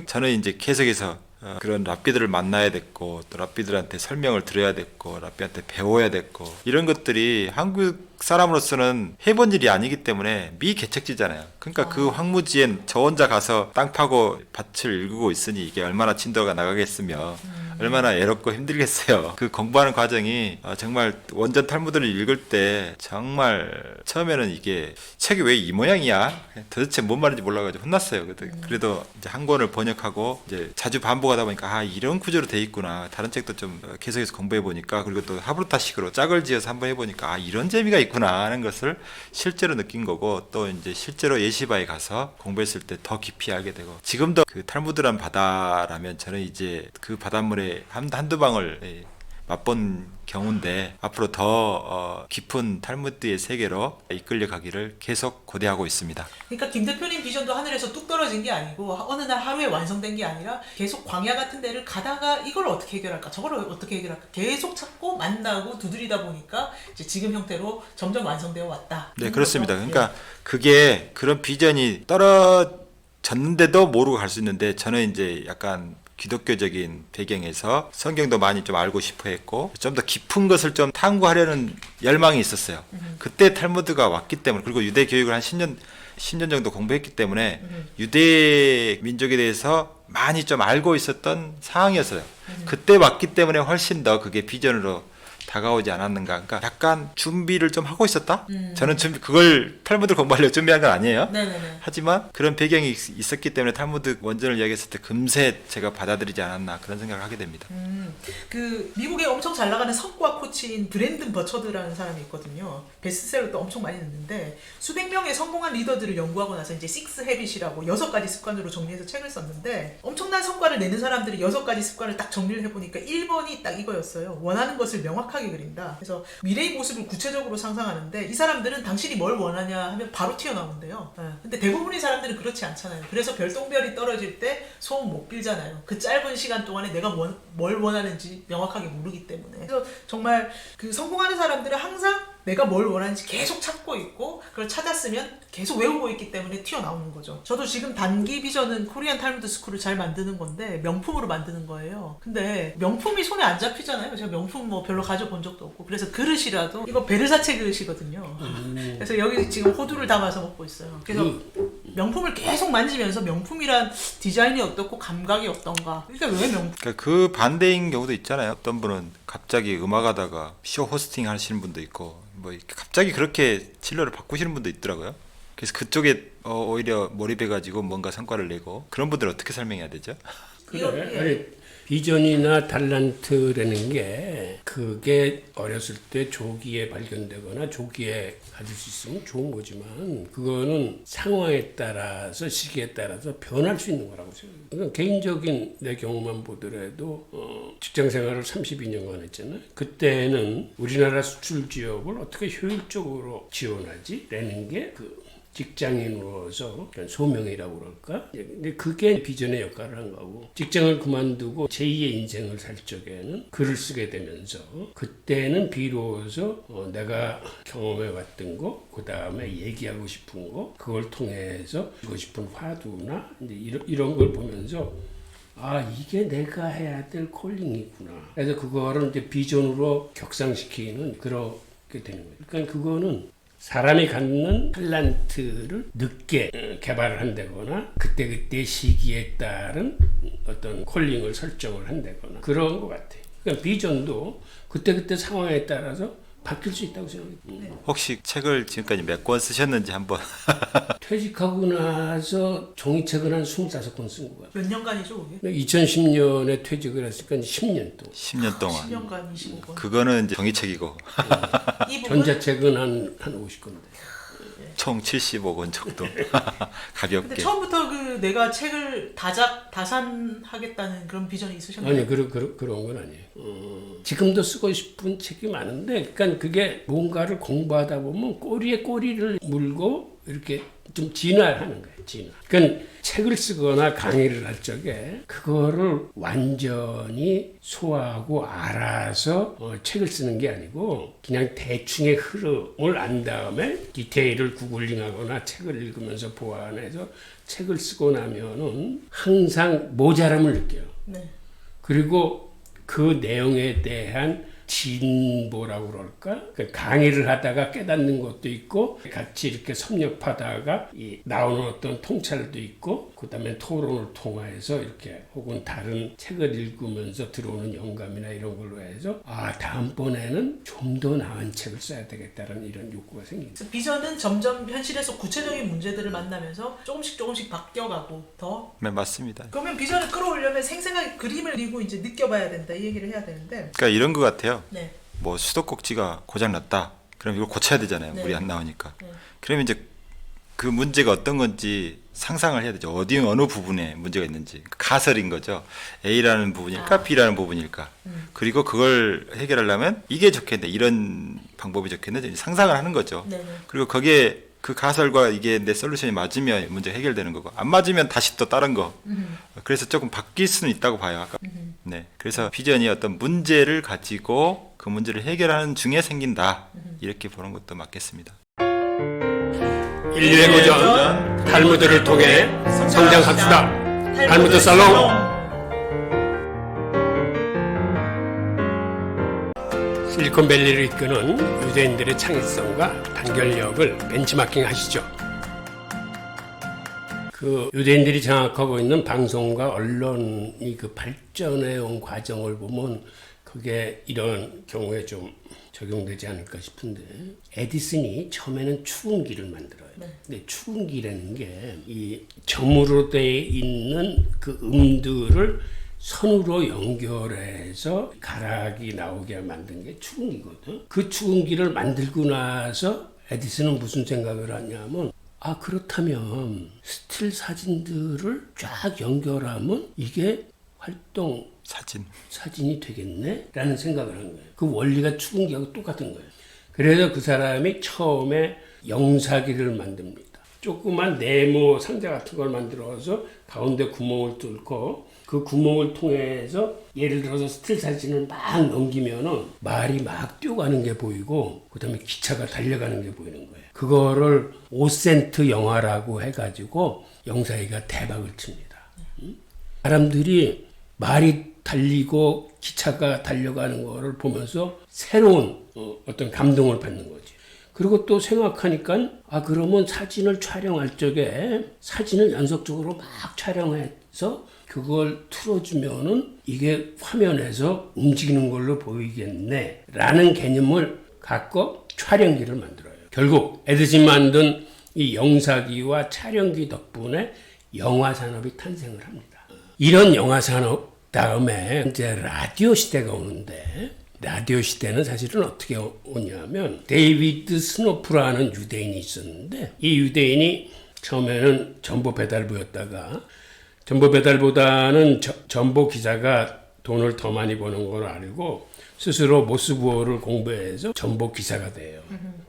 저는 이제 계속해서 그런 랍비들을 만나야 됐고 또 랍비들한테 설명을 들어야 됐고 랍비한테 배워야 됐고 이런 것들이 한국 사람으로서는 해본 일이 아니기 때문에 미개척지잖아요. 그러니까 그 황무지엔 저 혼자 가서 땅 파고 밭을 일구고 있으니 이게 얼마나 진도가 나가겠으며 얼마나 애롭고 힘들겠어요. 그 공부하는 과정이 정말 원전 탈무드를 읽을 때 정말 처음에는 이게 책이 왜 이 모양이야? 도대체 뭔 말인지 몰라가지고 혼났어요. 그래도 이제 한 권을 번역하고 이제 자주 반복하다 보니까 이런 구조로 돼 있구나. 다른 책도 좀 계속해서 공부해 보니까 그리고 또 하브루타식으로 짝을 지어서 한번 해보니까 이런 재미가 있구나 하는 것을 실제로 느낀 거고 또 이제 실제로 예시바에 가서 공부했을 때 더 깊이 알게 되고 지금도 그 탈무드란 바다라면 저는 이제 그 바닷물에 한두 방울 맛본 경우인데 앞으로 더 깊은 탈무드의 세계로 이끌려 가기를 계속 고대하고 있습니다. 그러니까 김 대표님 비전도 하늘에서 뚝 떨어진 게 아니고 어느 날 하루에 완성된 게 아니라 계속 광야 같은 데를 가다가 이걸 어떻게 해결할까 저걸 어떻게 해결할까 계속 찾고 만나고 두드리다 보니까 이제 지금 형태로 점점 완성되어 왔다. 네, 그렇습니다. 그러니까 그게 그런 비전이 떨어졌는데도 모르고 갈 수 있는데 저는 이제 약간 기독교적인 배경에서 성경도 많이 좀 알고 싶어 했고 좀 더 깊은 것을 좀 탐구하려는 열망이 있었어요. 그때 탈무드가 왔기 때문에 그리고 유대 교육을 한 10년 정도 공부했기 때문에 유대 민족에 대해서 많이 좀 알고 있었던 상황이었어요. 그때 왔기 때문에 훨씬 더 그게 비전으로 다가오지 않았는가. 그러니까 약간 준비를 좀 하고 있었다? 저는 그걸 탈무드 공부하려고 준비한 건 아니에요. 네네네. 하지만 그런 배경이 있었기 때문에 탈무드 원전을 이야기했을 때 금세 제가 받아들이지 않았나 그런 생각을 하게 됩니다. 그 미국에 엄청 잘 나가는 성과 코치인 브랜든 버처드라는 사람이 있거든요. 베스트셀러도 엄청 많이 냈는데 수백 명의 성공한 리더들을 연구하고 나서 이제 6 헤빗이라고 6가지 습관으로 정리해서 책을 썼는데 엄청난 성과를 내는 사람들이 6가지 습관을 딱 정리를 해보니까 1번이 딱 이거였어요. 원하는 것을 명확하게 그린다. 그래서 미래의 모습을 구체적으로 상상하는데 이 사람들은 당신이 뭘 원하냐 하면 바로 튀어나오는데요. 근데 대부분의 사람들은 그렇지 않잖아요. 그래서 별똥별이 떨어질 때 소원 못 빌잖아요. 그 짧은 시간 동안에 내가 뭘 원하는지 명확하게 모르기 때문에. 그래서 정말 그 성공하는 사람들은 항상 내가 뭘 원하는지 계속 찾고 있고 그걸 찾았으면 계속 외우고 있기 때문에 튀어나오는 거죠. 저도 지금 단기 비전은 코리안 탈무드 스쿨을 잘 만드는 건데 명품으로 만드는 거예요. 근데 명품이 손에 안 잡히잖아요. 제가 명품 뭐 별로 가져본 적도 없고 그래서 그릇이라도 이거 베르사체 그릇이거든요. 그래서 여기 지금 호두를 담아서 먹고 있어요. 그래서 명품을 계속 만지면서 명품이란 디자인이 어떻고 감각이 어떤가. 그러니까 왜 명품? 그러니까 그 반대인 경우도 있잖아요. 어떤 분은 갑자기 음악하다가 쇼 호스팅 하시는 분도 있고 뭐 이렇게 갑자기 그렇게 진로를 바꾸시는 분도 있더라고요. 그래서 그쪽에 오히려 몰입해가지고 뭔가 성과를 내고 그런 분들 어떻게 설명해야 되죠? 그래. 아니, 비전이나 달란트라는 게 그게 어렸을 때 조기에 발견되거나 조기에 가질 수 있으면 좋은 거지만 그거는 상황에 따라서 시기에 따라서 변할 수 있는 거라고 생각해요. 그러니까 개인적인 내 경우만 보더라도 직장 생활을 32년간 했잖아요. 그때는 우리나라 수출 지역을 어떻게 효율적으로 지원하지? 라는 게 직장인으로서 소명이라고 그럴까? 근데 그게 비전의 역할을 한 거고 직장을 그만두고 제2의 인생을 살 적에는 글을 쓰게 되면서 그때는 비로소 내가 경험해왔던 거 그 다음에 얘기하고 싶은 거 그걸 통해서 주고 싶은 화두나 이제 이런 걸 보면서 이게 내가 해야 될 콜링이구나. 그래서 그거를 이제 비전으로 격상시키는 그렇게 되는 거예요. 그러니까 그거는 사람이 갖는 탤런트를 늦게 개발을 한다거나 그때 시기에 따른 어떤 콜링을 설정을 한다거나 그런 것 같아요. 그러니까 비전도 그때 상황에 따라서 바뀔 수 있다고 생각해요. 혹시 책을 지금까지 몇 권 쓰셨는지 한번 퇴직하고 나서 종이책을 한 25권 쓴 거야. 몇 년간이죠 그게? 2010년에 퇴직을 했으니까 10년 동안. 10년 동안 10년간 25권. 그거는 이제 종이책이고 이 부분 전자책은 한 50권. 총 75권 정도 근데 가볍게. 처음부터 그 내가 책을 다산하겠다는 그런 비전이 있으셨나요? 아니 그런 건 아니에요. 지금도 쓰고 싶은 책이 많은데, 그러니까 그게 뭔가를 공부하다 보면 꼬리에 꼬리를 물고 이렇게 좀 진화하는 거예요. 진화. 그러니까 책을 쓰거나 강의를 할 적에 그거를 완전히 소화하고 알아서 책을 쓰는 게 아니고 그냥 대충의 흐름을 안 다음에 디테일을 구글링하거나 책을 읽으면서 보완해서 책을 쓰고 나면은 항상 모자람을 느껴요. 네. 그리고 그 내용에 대한 진보라고 그럴까? 그 강의를 하다가 깨닫는 것도 있고, 같이 이렇게 섭렵하다가 나오는 어떤 통찰도 있고, 그 다음에 토론을 통해서 이렇게 혹은 다른 책을 읽으면서 들어오는 영감이나 이런 걸로 해서, 다음번에는 좀 더 나은 책을 써야 되겠다는 이런 욕구가 생깁니다. 그래서 비전은 점점 현실에서 구체적인 문제들을 만나면서 조금씩 바뀌어가고 더. 네, 맞습니다. 그러면 비전을 끌어오려면 생생하게 그림을 그리고 이제 느껴봐야 된다 이 얘기를 해야 되는데. 그러니까 이런 것 같아요. 네. 뭐 수도꼭지가 고장났다. 그럼 이걸 고쳐야 되잖아요. 네. 물이 안 나오니까. 네. 그러면 이제 그 문제가 어떤 건지 상상을 해야 되죠. 어느 부분에 문제가 있는지. 가설인 거죠. A라는 부분일까 B라는 부분일까. 그리고 그걸 해결하려면 이게 좋겠네. 이런 방법이 좋겠네. 상상을 하는 거죠. 네네. 그리고 거기에 그 가설과 이게 내 솔루션이 맞으면 문제가 해결되는 거고, 안 맞으면 다시 또 다른 거. 그래서 조금 바뀔 수는 있다고 봐요. 아까. 네. 그래서 비전이 어떤 문제를 가지고 그 문제를 해결하는 중에 생긴다. 이렇게 보는 것도 맞겠습니다. 인류의 고전 탈무드를 통해 성장합시다. 탈무드 살롱. 실리콘밸리를 이끄는 유대인들의 창의성과 단결력을 벤치마킹 하시죠. 그 유대인들이 장악하고 있는 방송과 언론이 그 발전해 온 과정을 보면 그게 이런 경우에 좀 적용되지 않을까 싶은데, 에디슨이 처음에는 추궁기를 만들어요. 네. 근데 추궁기라는 게 이 점으로 되어 있는 그 음들을 선으로 연결해서 가락이 나오게 만든 게 추궁기거든. 그 추궁기를 만들고 나서 에디슨은 무슨 생각을 하냐면, 그렇다면 스틸 사진들을 쫙 연결하면 이게 활동 사진이 되겠네? 라는 생각을 한 거예요. 그 원리가 추궁기하고 똑같은 거예요. 그래서 그 사람이 처음에 영사기를 만듭니다. 조그만 네모 상자 같은 걸 만들어서 가운데 구멍을 뚫고 그 구멍을 통해서 예를 들어서 스틸 사진을 막 넘기면은 말이 막 뛰어가는 게 보이고 그 다음에 기차가 달려가는 게 보이는 거예요. 그거를 5센트 영화라고 해가지고 영사기가 대박을 칩니다. 사람들이 말이 달리고 기차가 달려가는 거를 보면서 새로운 어떤 감동을 받는 거지. 그리고 또 생각하니까 그러면 사진을 촬영할 적에 사진을 연속적으로 막 촬영해서 그걸 틀어주면은 이게 화면에서 움직이는 걸로 보이겠네 라는 개념을 갖고 촬영기를 만들어요. 결국 에디슨이 만든 이 영사기와 촬영기 덕분에 영화 산업이 탄생을 합니다. 이런 영화 산업 다음에 이제 라디오 시대가 오는데, 라디오 시대는 사실은 어떻게 오냐면 데이비드 스노프라는 유대인이 있었는데, 이 유대인이 처음에는 정보 배달부였다가 정보 배달보다는 정보 기자가 돈을 더 많이 버는 걸 알고 스스로 모스부호를 공부해서 정보 기사가 돼요.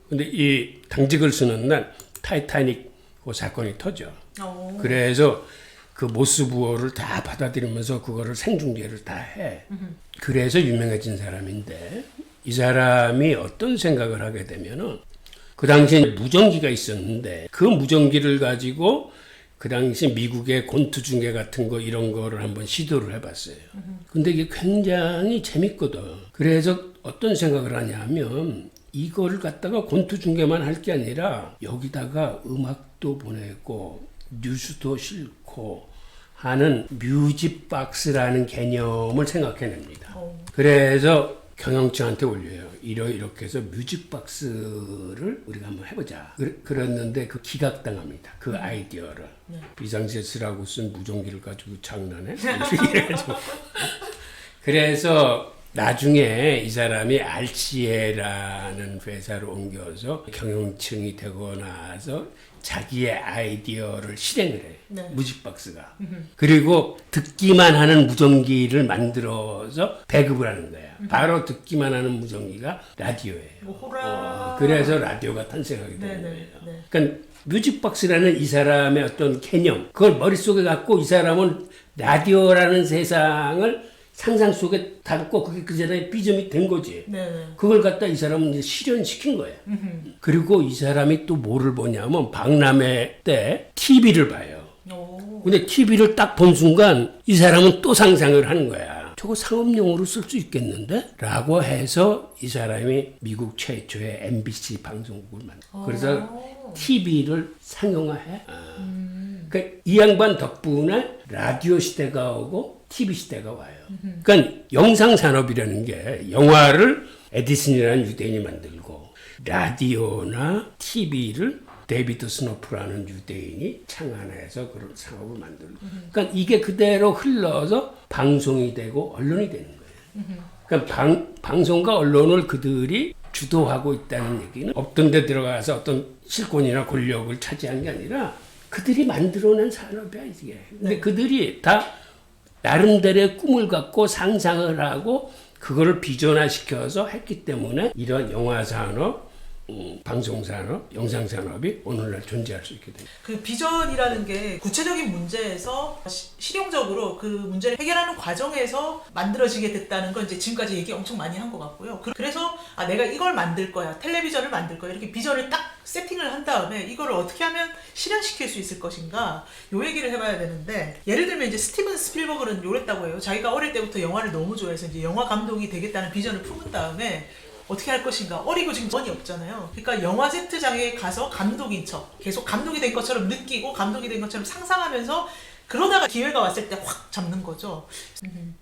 근데 이 당직을 쓰는 날 타이타닉 그 사건이 터져. 그래서 그 모스부호를 다 받아들이면서 그거를 생중계를 다 해. 그래서 유명해진 사람인데, 이 사람이 어떤 생각을 하게 되면은 그 당시에 무전기가 있었는데 그 무전기를 가지고 그 당시 미국의 권투 중계 같은 거 이런 거를 한번 시도를 해봤어요. 근데 이게 굉장히 재밌거든. 그래서 어떤 생각을 하냐면 이거를 갖다가 권투 중계만 할 게 아니라 여기다가 음악도 보내고 뉴스도 실고 하는 뮤직박스라는 개념을 생각해냅니다. 그래서 경영층한테 올려요. 이렇게 해서 뮤직박스를 우리가 한번 해보자. 그랬는데 그 기각당합니다. 그 아이디어를. 비상시에 쓰라고 쓴 무전기를 가지고 장난해? 그래서 나중에 이 사람이 RCA라는 회사로 옮겨서 경영층이 되고 나서 자기의 아이디어를 실행을 해요. 네. 뮤직박스가. 그리고 듣기만 하는 무전기를 만들어서 배급을 하는 거야. 바로 듣기만 하는 무전기가 라디오예요. 뭐 호라. 그래서 라디오가 탄생하게 되는 네네. 거예요. 네. 그러니까 뮤직박스라는 이 사람의 어떤 개념, 그걸 머릿속에 갖고 이 사람은 라디오라는 세상을 상상 속에 담고 그게 그 사람의 비전이 된 거지. 네네. 그걸 갖다 이 사람은 이제 실현시킨 거예요. 그리고 이 사람이 또 뭐를 보냐면 박람회 때 TV를 봐요. 오. 근데 TV를 딱 본 순간 이 사람은 또 상상을 하는 거야. 저거 상업용으로 쓸 수 있겠는데? 라고 해서 이 사람이 미국 최초의 MBC 방송국을 만들어. 그래서 TV를 상용화해. 그러니까 이 양반 덕분에 라디오 시대가 오고 TV 시대가 와요. 그러니까 영상 산업이라는 게 영화를 에디슨이라는 유대인이 만들고 라디오나 TV를 데이비드 스노프라는 유대인이 창안해서 그런 상업을 만들고. 그러니까 이게 그대로 흘러서 방송이 되고 언론이 되는 거예요. 그러니까 방송과 언론을 그들이 주도하고 있다는 얘기는 없던 데 들어가서 어떤 실권이나 권력을 차지한 게 아니라 그들이 만들어낸 산업이야, 이게. 근데 그들이 다 나름대로의 꿈을 갖고 상상을 하고 그거를 비전화시켜서 했기 때문에 이런 영화 산업, 방송 산업, 영상 산업이 오늘날 존재할 수 있게 됩니다. 그 비전이라는 게 구체적인 문제에서 실용적으로 그 문제를 해결하는 과정에서 만들어지게 됐다는 건 이제 지금까지 얘기 엄청 많이 한 것 같고요. 그래서 내가 이걸 만들 거야, 텔레비전을 만들 거야, 이렇게 비전을 딱 세팅을 한 다음에 이거를 어떻게 하면 실현시킬 수 있을 것인가, 요 얘기를 해봐야 되는데, 예를 들면 이제 스티븐 스필버그는 요랬다고 해요. 자기가 어릴 때부터 영화를 너무 좋아해서 이제 영화 감독이 되겠다는 비전을 품은 다음에 어떻게 할 것인가, 어리고 지금 돈이 없잖아요. 그러니까 영화 세트장에 가서 감독인 척, 계속 감독이 된 것처럼 느끼고 감독이 된 것처럼 상상하면서 그러다가 기회가 왔을 때 확 잡는 거죠.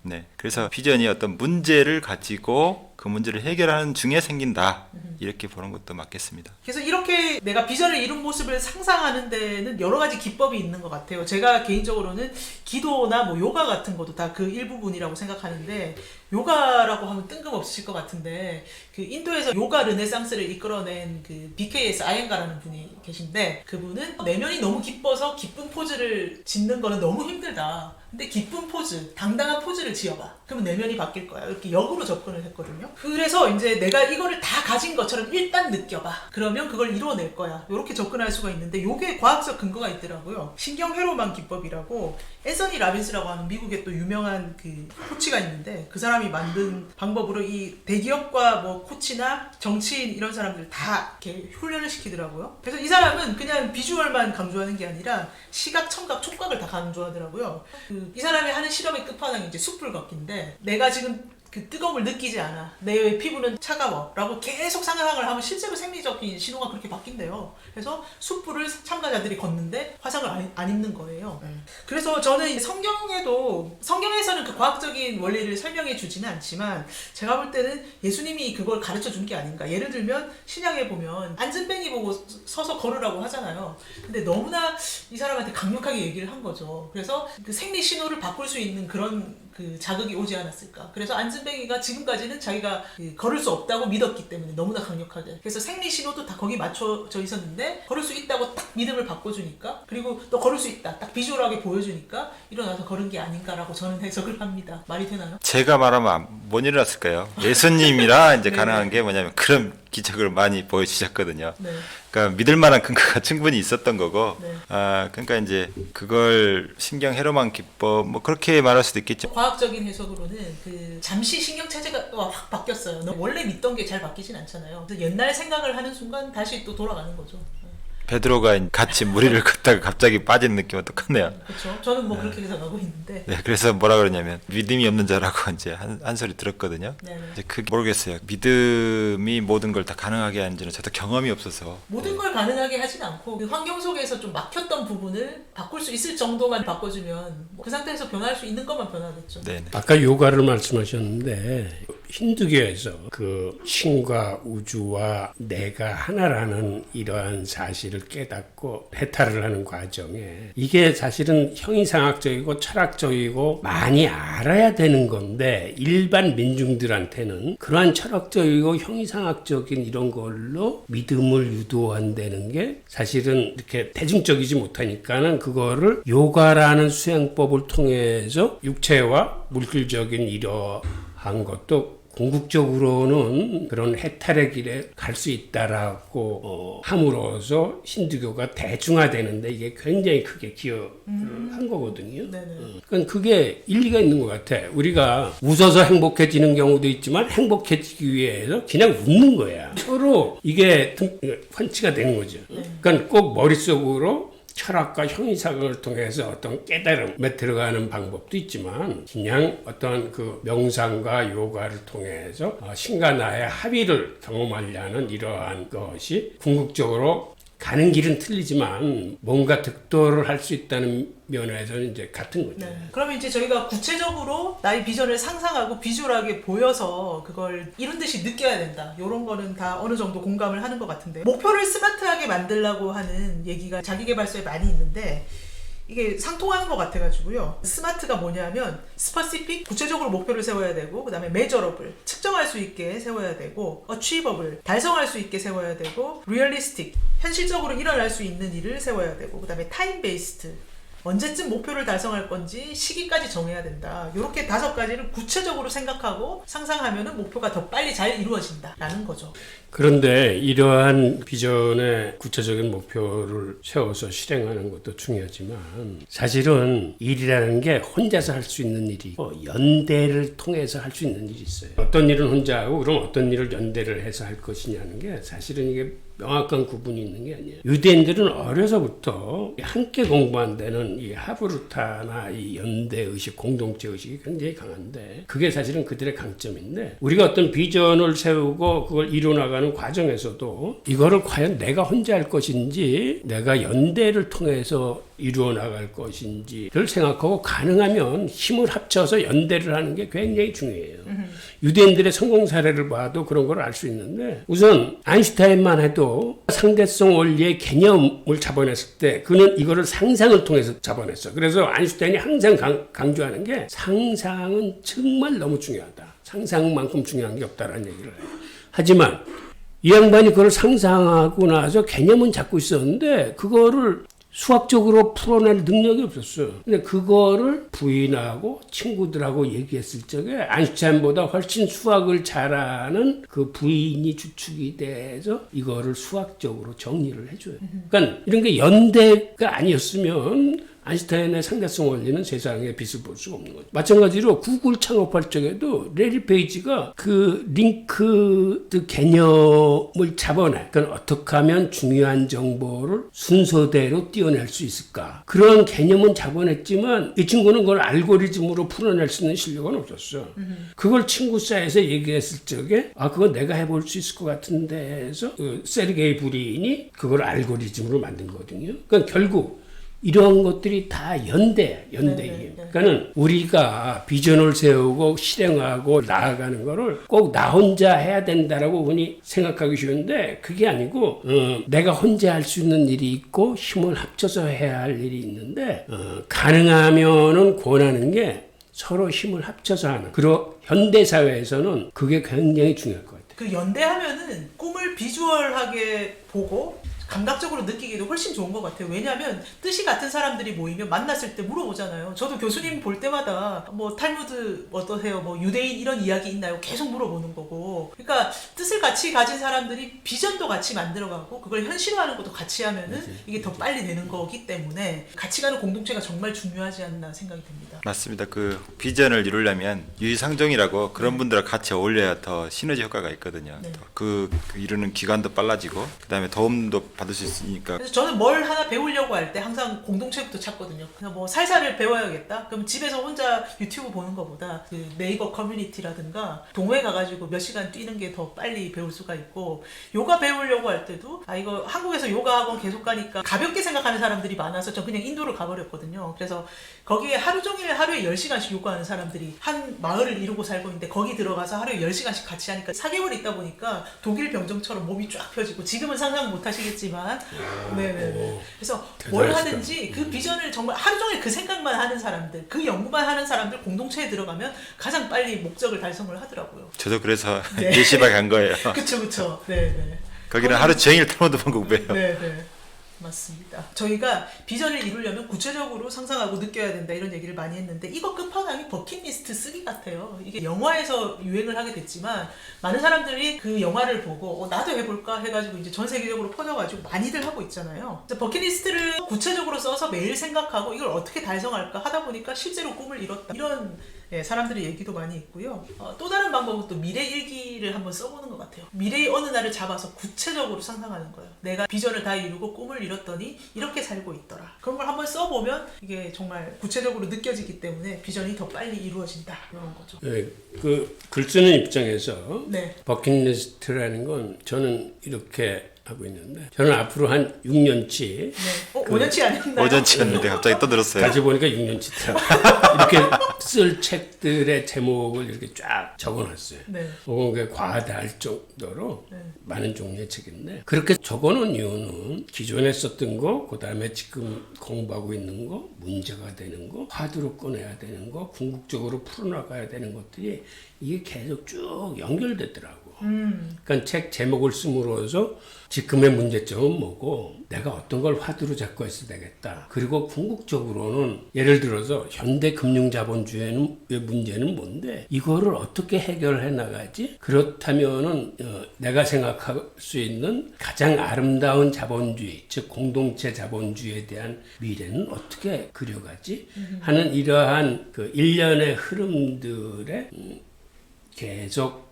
네. 그래서 비전이 어떤 문제를 가지고 그 문제를 해결하는 중에 생긴다. 이렇게 보는 것도 맞겠습니다. 그래서 이렇게 내가 비전을 이룬 모습을 상상하는 데는 여러 가지 기법이 있는 것 같아요. 제가 개인적으로는 기도나 뭐 요가 같은 것도 다 그 일부분이라고 생각하는데, 요가라고 하면 뜬금없으실 것 같은데 그 인도에서 요가 르네상스를 이끌어낸 그 BKS 아yen가라는 분이 계신데, 그분은 내면이 너무 기뻐서 기쁜 포즈를 짓는 거는 너무 힘들다. 근데 기쁜 포즈, 당당한 포즈를 지어봐. 그러면 내면이 바뀔 거야. 이렇게 역으로 접근을 했거든요. 그래서 이제 내가 이거를 다 가진 것처럼 일단 느껴봐. 그러면 그걸 이루어낼 거야. 이렇게 접근할 수가 있는데, 요게 과학적 근거가 있더라고요. 신경회로만 기법이라고, 앤서니 라빈스라고 하는 미국의 또 유명한 그 코치가 있는데, 그 사람이 만든 방법으로 이 대기업과 뭐 코치나 정치인 이런 사람들 다 이렇게 훈련을 시키더라고요. 그래서 이 사람은 그냥 비주얼만 강조하는 게 아니라 시각, 청각, 촉각을 다 강조하더라고요. 이 사람이 하는 실험의 끝판왕이 이제 숯불 걷기인데, 내가 지금 그 뜨거움을 느끼지 않아, 내 피부는 차가워 라고 계속 상상을 하면 실제로 생리적인 신호가 그렇게 바뀐대요. 그래서 숯불을 참가자들이 걷는데 화상을 안 입는 거예요. 그래서 저는 성경에서는 그 과학적인 원리를 설명해 주지는 않지만, 제가 볼 때는 예수님이 그걸 가르쳐 준 게 아닌가. 예를 들면 신약에 보면 안전뱅이 보고 서서 걸으라고 하잖아요. 근데 너무나 이 사람한테 강력하게 얘기를 한 거죠. 그래서 그 생리 신호를 바꿀 수 있는 그런 그 자극이 오지 않았을까. 그래서 안전뱅이가 지금까지는 자기가 걸을 수 없다고 믿었기 때문에 너무나 강력하게. 그래서 생리 신호도 다 거기 맞춰져 있었는데, 걸을 수 있다고 딱 믿음을 바꿔주니까, 그리고 또 걸을 수 있다 딱 비주얼하게 보여주니까 일어나서 걸은 게 아닌가라고 저는 해석을 합니다. 말이 되나요? 제가 말하면 못 일어났을까요? 예수님이라 이제 네. 가능한 게 뭐냐면 그런 기적을 많이 보여주셨거든요. 네. 그러니까 믿을 만한 근거가 충분히 있었던 거고, 네. 그러니까 이제 그걸 신경회로만 기법 뭐 그렇게 말할 수도 있겠죠. 과학적인 해석으로는 그 잠시 신경 체제가 확 바뀌었어요. 원래 믿던 게 잘 바뀌진 않잖아요. 그래서 옛날 생각을 하는 순간 다시 또 돌아가는 거죠. 베드로가 같이 무리를 걷다가 갑자기 빠지는 느낌과 똑같네요. 그렇죠. 저는 뭐 그렇게 해석하고 있는데. 네, 그래서 뭐라 그러냐면 믿음이 없는 자라고 이제 한 소리 들었거든요. 네네. 이제 그 모르겠어요. 믿음이 모든 걸 다 가능하게 하는지는 저도 경험이 없어서. 모든 걸 가능하게 하진 않고, 그 환경 속에서 좀 막혔던 부분을 바꿀 수 있을 정도만 바꿔주면 그 상태에서 변할 수 있는 것만 변하겠죠. 네. 아까 요가를 말씀하셨는데 힌두교에서 그 신과 우주와 내가 하나라는 이러한 사실을 깨닫고 해탈을 하는 과정에 이게 사실은 형이상학적이고 철학적이고 많이 알아야 되는 건데 일반 민중들한테는 그러한 철학적이고 형이상학적인 이런 걸로 믿음을 유도한다는 게 사실은 이렇게 대중적이지 못하니까는 그거를 요가라는 수행법을 통해서 육체와 물질적인 이러한 것도 궁극적으로는 그런 해탈의 길에 갈 수 있다라고 함으로써 힌두교가 대중화되는데 이게 굉장히 크게 기여를 한 거거든요. 그러니까 그게 일리가 있는 것 같아. 우리가 웃어서 행복해지는 경우도 있지만 행복해지기 위해서 그냥 웃는 거야. 서로 이게 환치가 되는 거죠. 그러니까 꼭 머릿속으로 철학과 형이상을 통해서 어떤 깨달음에 들어가는 방법도 있지만 그냥 어떤 그 명상과 요가를 통해서 신과 나의 합의를 경험하려는 이러한 것이 궁극적으로 가는 길은 틀리지만 뭔가 득도를 할 수 있다는 면에서는 이제 같은 거죠. 네. 그러면 이제 저희가 구체적으로 나의 비전을 상상하고 비주얼하게 보여서 그걸 이룬 듯이 느껴야 된다. 이런 거는 다 어느 정도 공감을 하는 것 같은데 목표를 스마트하게 만들려고 하는 얘기가 자기계발서에 많이 있는데 이게 상통하는 것 같아가지고요. 스마트가 뭐냐면 스퍼시픽, 구체적으로 목표를 세워야 되고 그 다음에 메저러블, 측정할 수 있게 세워야 되고 어치버블, 달성할 수 있게 세워야 되고 리얼리스틱, 현실적으로 일어날 수 있는 일을 세워야 되고 그 다음에 타임 베이스드, 언제쯤 목표를 달성할 건지 시기까지 정해야 된다. 이렇게 5가지를 구체적으로 생각하고 상상하면 목표가 더 빨리 잘 이루어진다라는 거죠. 그런데 이러한 비전의 구체적인 목표를 세워서 실행하는 것도 중요하지만 사실은 일이라는 게 혼자서 할 수 있는 일이 있고 연대를 통해서 할 수 있는 일이 있어요. 어떤 일은 혼자 하고 그럼 어떤 일을 연대를 해서 할 것이냐는 게 사실은 이게 명확한 구분이 있는 게 아니에요. 유대인들은 어려서부터 함께 공부한다는 이 하브루타나 이 연대 의식, 공동체 의식이 굉장히 강한데 그게 사실은 그들의 강점인데 우리가 어떤 비전을 세우고 그걸 이뤄나가는 과정에서도 이거를 과연 내가 혼자 할 것인지 내가 연대를 통해서 이루어 나갈 것인지를 생각하고 가능하면 힘을 합쳐서 연대를 하는 게 굉장히 중요해요. 유대인들의 성공 사례를 봐도 그런 걸 알 수 있는데 우선 아인슈타인만 해도 상대성 원리의 개념을 잡아냈을 때 그는 이거를 상상을 통해서 잡아냈어. 그래서 아인슈타인이 항상 강조하는 게 상상은 정말 너무 중요하다. 상상만큼 중요한 게 없다라는 얘기를 해요. 하지만 이 양반이 그걸 상상하고 나서 개념은 잡고 있었는데 그거를 수학적으로 풀어낼 능력이 없었어요. 근데 그거를 부인하고 친구들하고 얘기했을 적에 아인슈타인보다 훨씬 수학을 잘하는 그 부인이 주축이 돼서 이거를 수학적으로 정리를 해줘요. 그러니까 이런 게 연대가 아니었으면 아인슈타인의 상대성 원리는 세상에 빛을 볼 수가 없는 거죠. 마찬가지로 구글 창업할 적에도 레리 페이지가 그 링크드 개념을 잡아내. 그러니까 어떻게 하면 중요한 정보를 순서대로 띄워낼 수 있을까. 그런 개념은 잡아냈지만 이 친구는 그걸 알고리즘으로 풀어낼 수 있는 실력은 없었어. 그걸 친구 사이에서 얘기했을 적에 그거 내가 해볼 수 있을 것 같은데 해서 그 세르게이 브린이 그걸 알고리즘으로 만든 거거든요. 그러니까 결국 이러한 것들이 다 연대예요. 그러니까는 우리가 비전을 세우고 실행하고 나아가는 거를 꼭 나 혼자 해야 된다라고 흔히 생각하기 쉬운데 그게 아니고 내가 혼자 할 수 있는 일이 있고 힘을 합쳐서 해야 할 일이 있는데 가능하면은 권하는 게 서로 힘을 합쳐서 하는 그런 현대 사회에서는 그게 굉장히 중요할 것 같아요. 그 연대하면은 꿈을 비주얼하게 보고 감각적으로 느끼기도 훨씬 좋은 것 같아요. 왜냐하면 뜻이 같은 사람들이 모이면 만났을 때 물어보잖아요. 저도 교수님 볼 때마다 뭐 탈무드 어떠세요? 뭐 유대인 이런 이야기 있나요? 계속 물어보는 거고. 그러니까 뜻을 같이 가진 사람들이 비전도 같이 만들어가고 그걸 현실화하는 것도 같이 하면은 이게 더 빨리 되는 거기 때문에 같이 가는 공동체가 정말 중요하지 않나 생각이 듭니다. 맞습니다. 그 비전을 이루려면 유희상종이라고 그런 분들과 같이 어울려야 더 시너지 효과가 있거든요. 그 이루는 기간도 빨라지고 그다음에 도움도 받을 수 있으니까. 그래서 저는 뭘 하나 배우려고 할 때 항상 공동체부터 찾거든요. 그냥 뭐 살살을 배워야겠다. 그럼 집에서 혼자 유튜브 보는 것보다 그 네이버 커뮤니티라든가 동호회 가가지고 몇 시간 뛰는 게 더 빨리 배울 수가 있고, 요가 배우려고 할 때도 이거 한국에서 요가 학원 계속 가니까 가볍게 생각하는 사람들이 많아서 저 그냥 인도를 가버렸거든요. 그래서 거기에 하루 종일 하루에 10시간씩 요가하는 사람들이 한 마을을 이루고 살고 있는데 거기 들어가서 하루에 10시간씩 같이 하니까 4개월 있다 보니까 독일 병정처럼 몸이 쫙 펴지고, 지금은 상상 못 하시겠지만 네네. 그래서 뭘 대단하시다. 하든지 그 비전을 정말 하루 종일 그 생각만 하는 사람들, 그 연구만 하는 사람들 공동체에 들어가면 가장 빨리 목적을 달성을 하더라고요. 저도 그래서 네. 예시박 간 거예요. 그쵸. 네네. 거기는 하루 종일 탈무드만 공부해요. 네네. 맞습니다. 저희가 비전을 이루려면 구체적으로 상상하고 느껴야 된다 이런 얘기를 많이 했는데, 이거 끝판왕이 버킷리스트 쓰기 같아요. 이게 영화에서 유행을 하게 됐지만 많은 사람들이 그 영화를 보고 나도 해볼까 해가지고 이제 전 세계적으로 퍼져가지고 많이들 하고 있잖아요. 그래서 버킷리스트를 구체적으로 써서 매일 생각하고 이걸 어떻게 달성할까 하다 보니까 실제로 꿈을 이뤘다, 이런 사람들의 얘기도 많이 있고요. 또 다른 방법은 또 미래 일기를 한번 써보는 것 같아요. 미래의 어느 날을 잡아서 구체적으로 상상하는 거예요. 내가 비전을 다 이루고 꿈을 이뤘더니 이렇게 살고 있더라. 그런 걸 한번 써보면 이게 정말 구체적으로 느껴지기 때문에 비전이 더 빨리 이루어진다, 이런 거죠. 네, 그 글 쓰는 입장에서 네. 버킷리스트라는 건 저는 이렇게 하고 있는데, 저는 앞으로 한 6년치 네. 5년치 아니었나요? 오전치였는데 갑자기 또 늘었어요. 다시 보니까 6년치더라. 이렇게 쓸 책들의 제목을 이렇게 쫙 적어놨어요. 네. 그게 과하다 할 정도로 네. 많은 종류의 책인데, 그렇게 적어놓은 이유는 기존에 썼던 거, 그 다음에 지금 공부하고 있는 거, 문제가 되는 거, 화두로 꺼내야 되는 거, 궁극적으로 풀어나가야 되는 것들이 이게 계속 쭉 연결되더라고. 그러니까 책 제목을 씀으로써 지금의 문제점은 뭐고, 내가 어떤 걸 화두로 잡고 있어야 되겠다. 그리고 궁극적으로는 예를 들어서 현대 금융자본주의의 문제는 뭔데, 이거를 어떻게 해결해 나가지? 그렇다면은 내가 생각할 수 있는 가장 아름다운 자본주의, 즉 공동체 자본주의에 대한 미래는 어떻게 그려가지? 하는 이러한 그 일련의 흐름들에 계속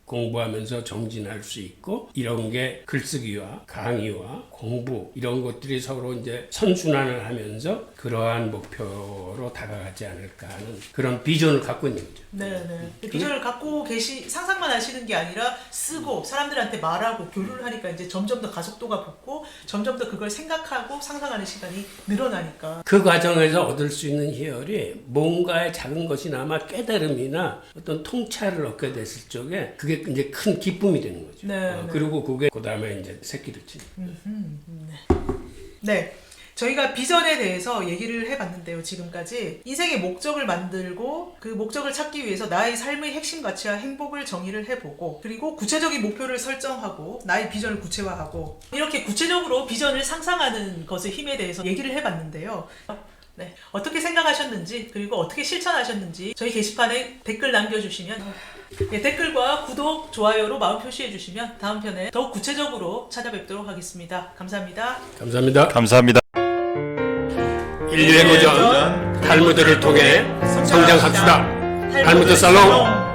공부하면서 정진할 수 있고, 이런 게 글쓰기와 강의와 공부 이런 것들이 서로 이제 선순환을 하면서 그러한 목표로 다가가지 않을까 하는 그런 비전을 갖고 있는 거죠. 네네. 비전을 갖고 상상만 하시는 게 아니라 쓰고 사람들한테 말하고 교류를 하니까 이제 점점 더 가속도가 붙고 점점 더 그걸 생각하고 상상하는 시간이 늘어나니까. 그 과정에서 얻을 수 있는 희열이 뭔가의 작은 것이나마 깨달음이나 어떤 통찰을 얻게 됐을 적에 그게 이제 큰 기쁨이 되는 거죠. 네, 그리고 그게 그 다음에 이제 새끼를 치는. 네. 저희가 비전에 대해서 얘기를 해봤는데요. 지금까지 인생의 목적을 만들고 그 목적을 찾기 위해서 나의 삶의 핵심 가치와 행복을 정의를 해보고, 그리고 구체적인 목표를 설정하고 나의 비전을 구체화하고, 이렇게 구체적으로 비전을 상상하는 것의 힘에 대해서 얘기를 해봤는데요. 네, 어떻게 생각하셨는지, 그리고 어떻게 실천하셨는지 저희 게시판에 댓글 남겨주시면, 댓글과 구독, 좋아요로 마음 표시해주시면 다음 편에 더욱 구체적으로 찾아뵙도록 하겠습니다. 감사합니다. 감사합니다. 감사합니다. 인류의 고전 탈무드를 통해 성장합시다. 탈무드 살롱.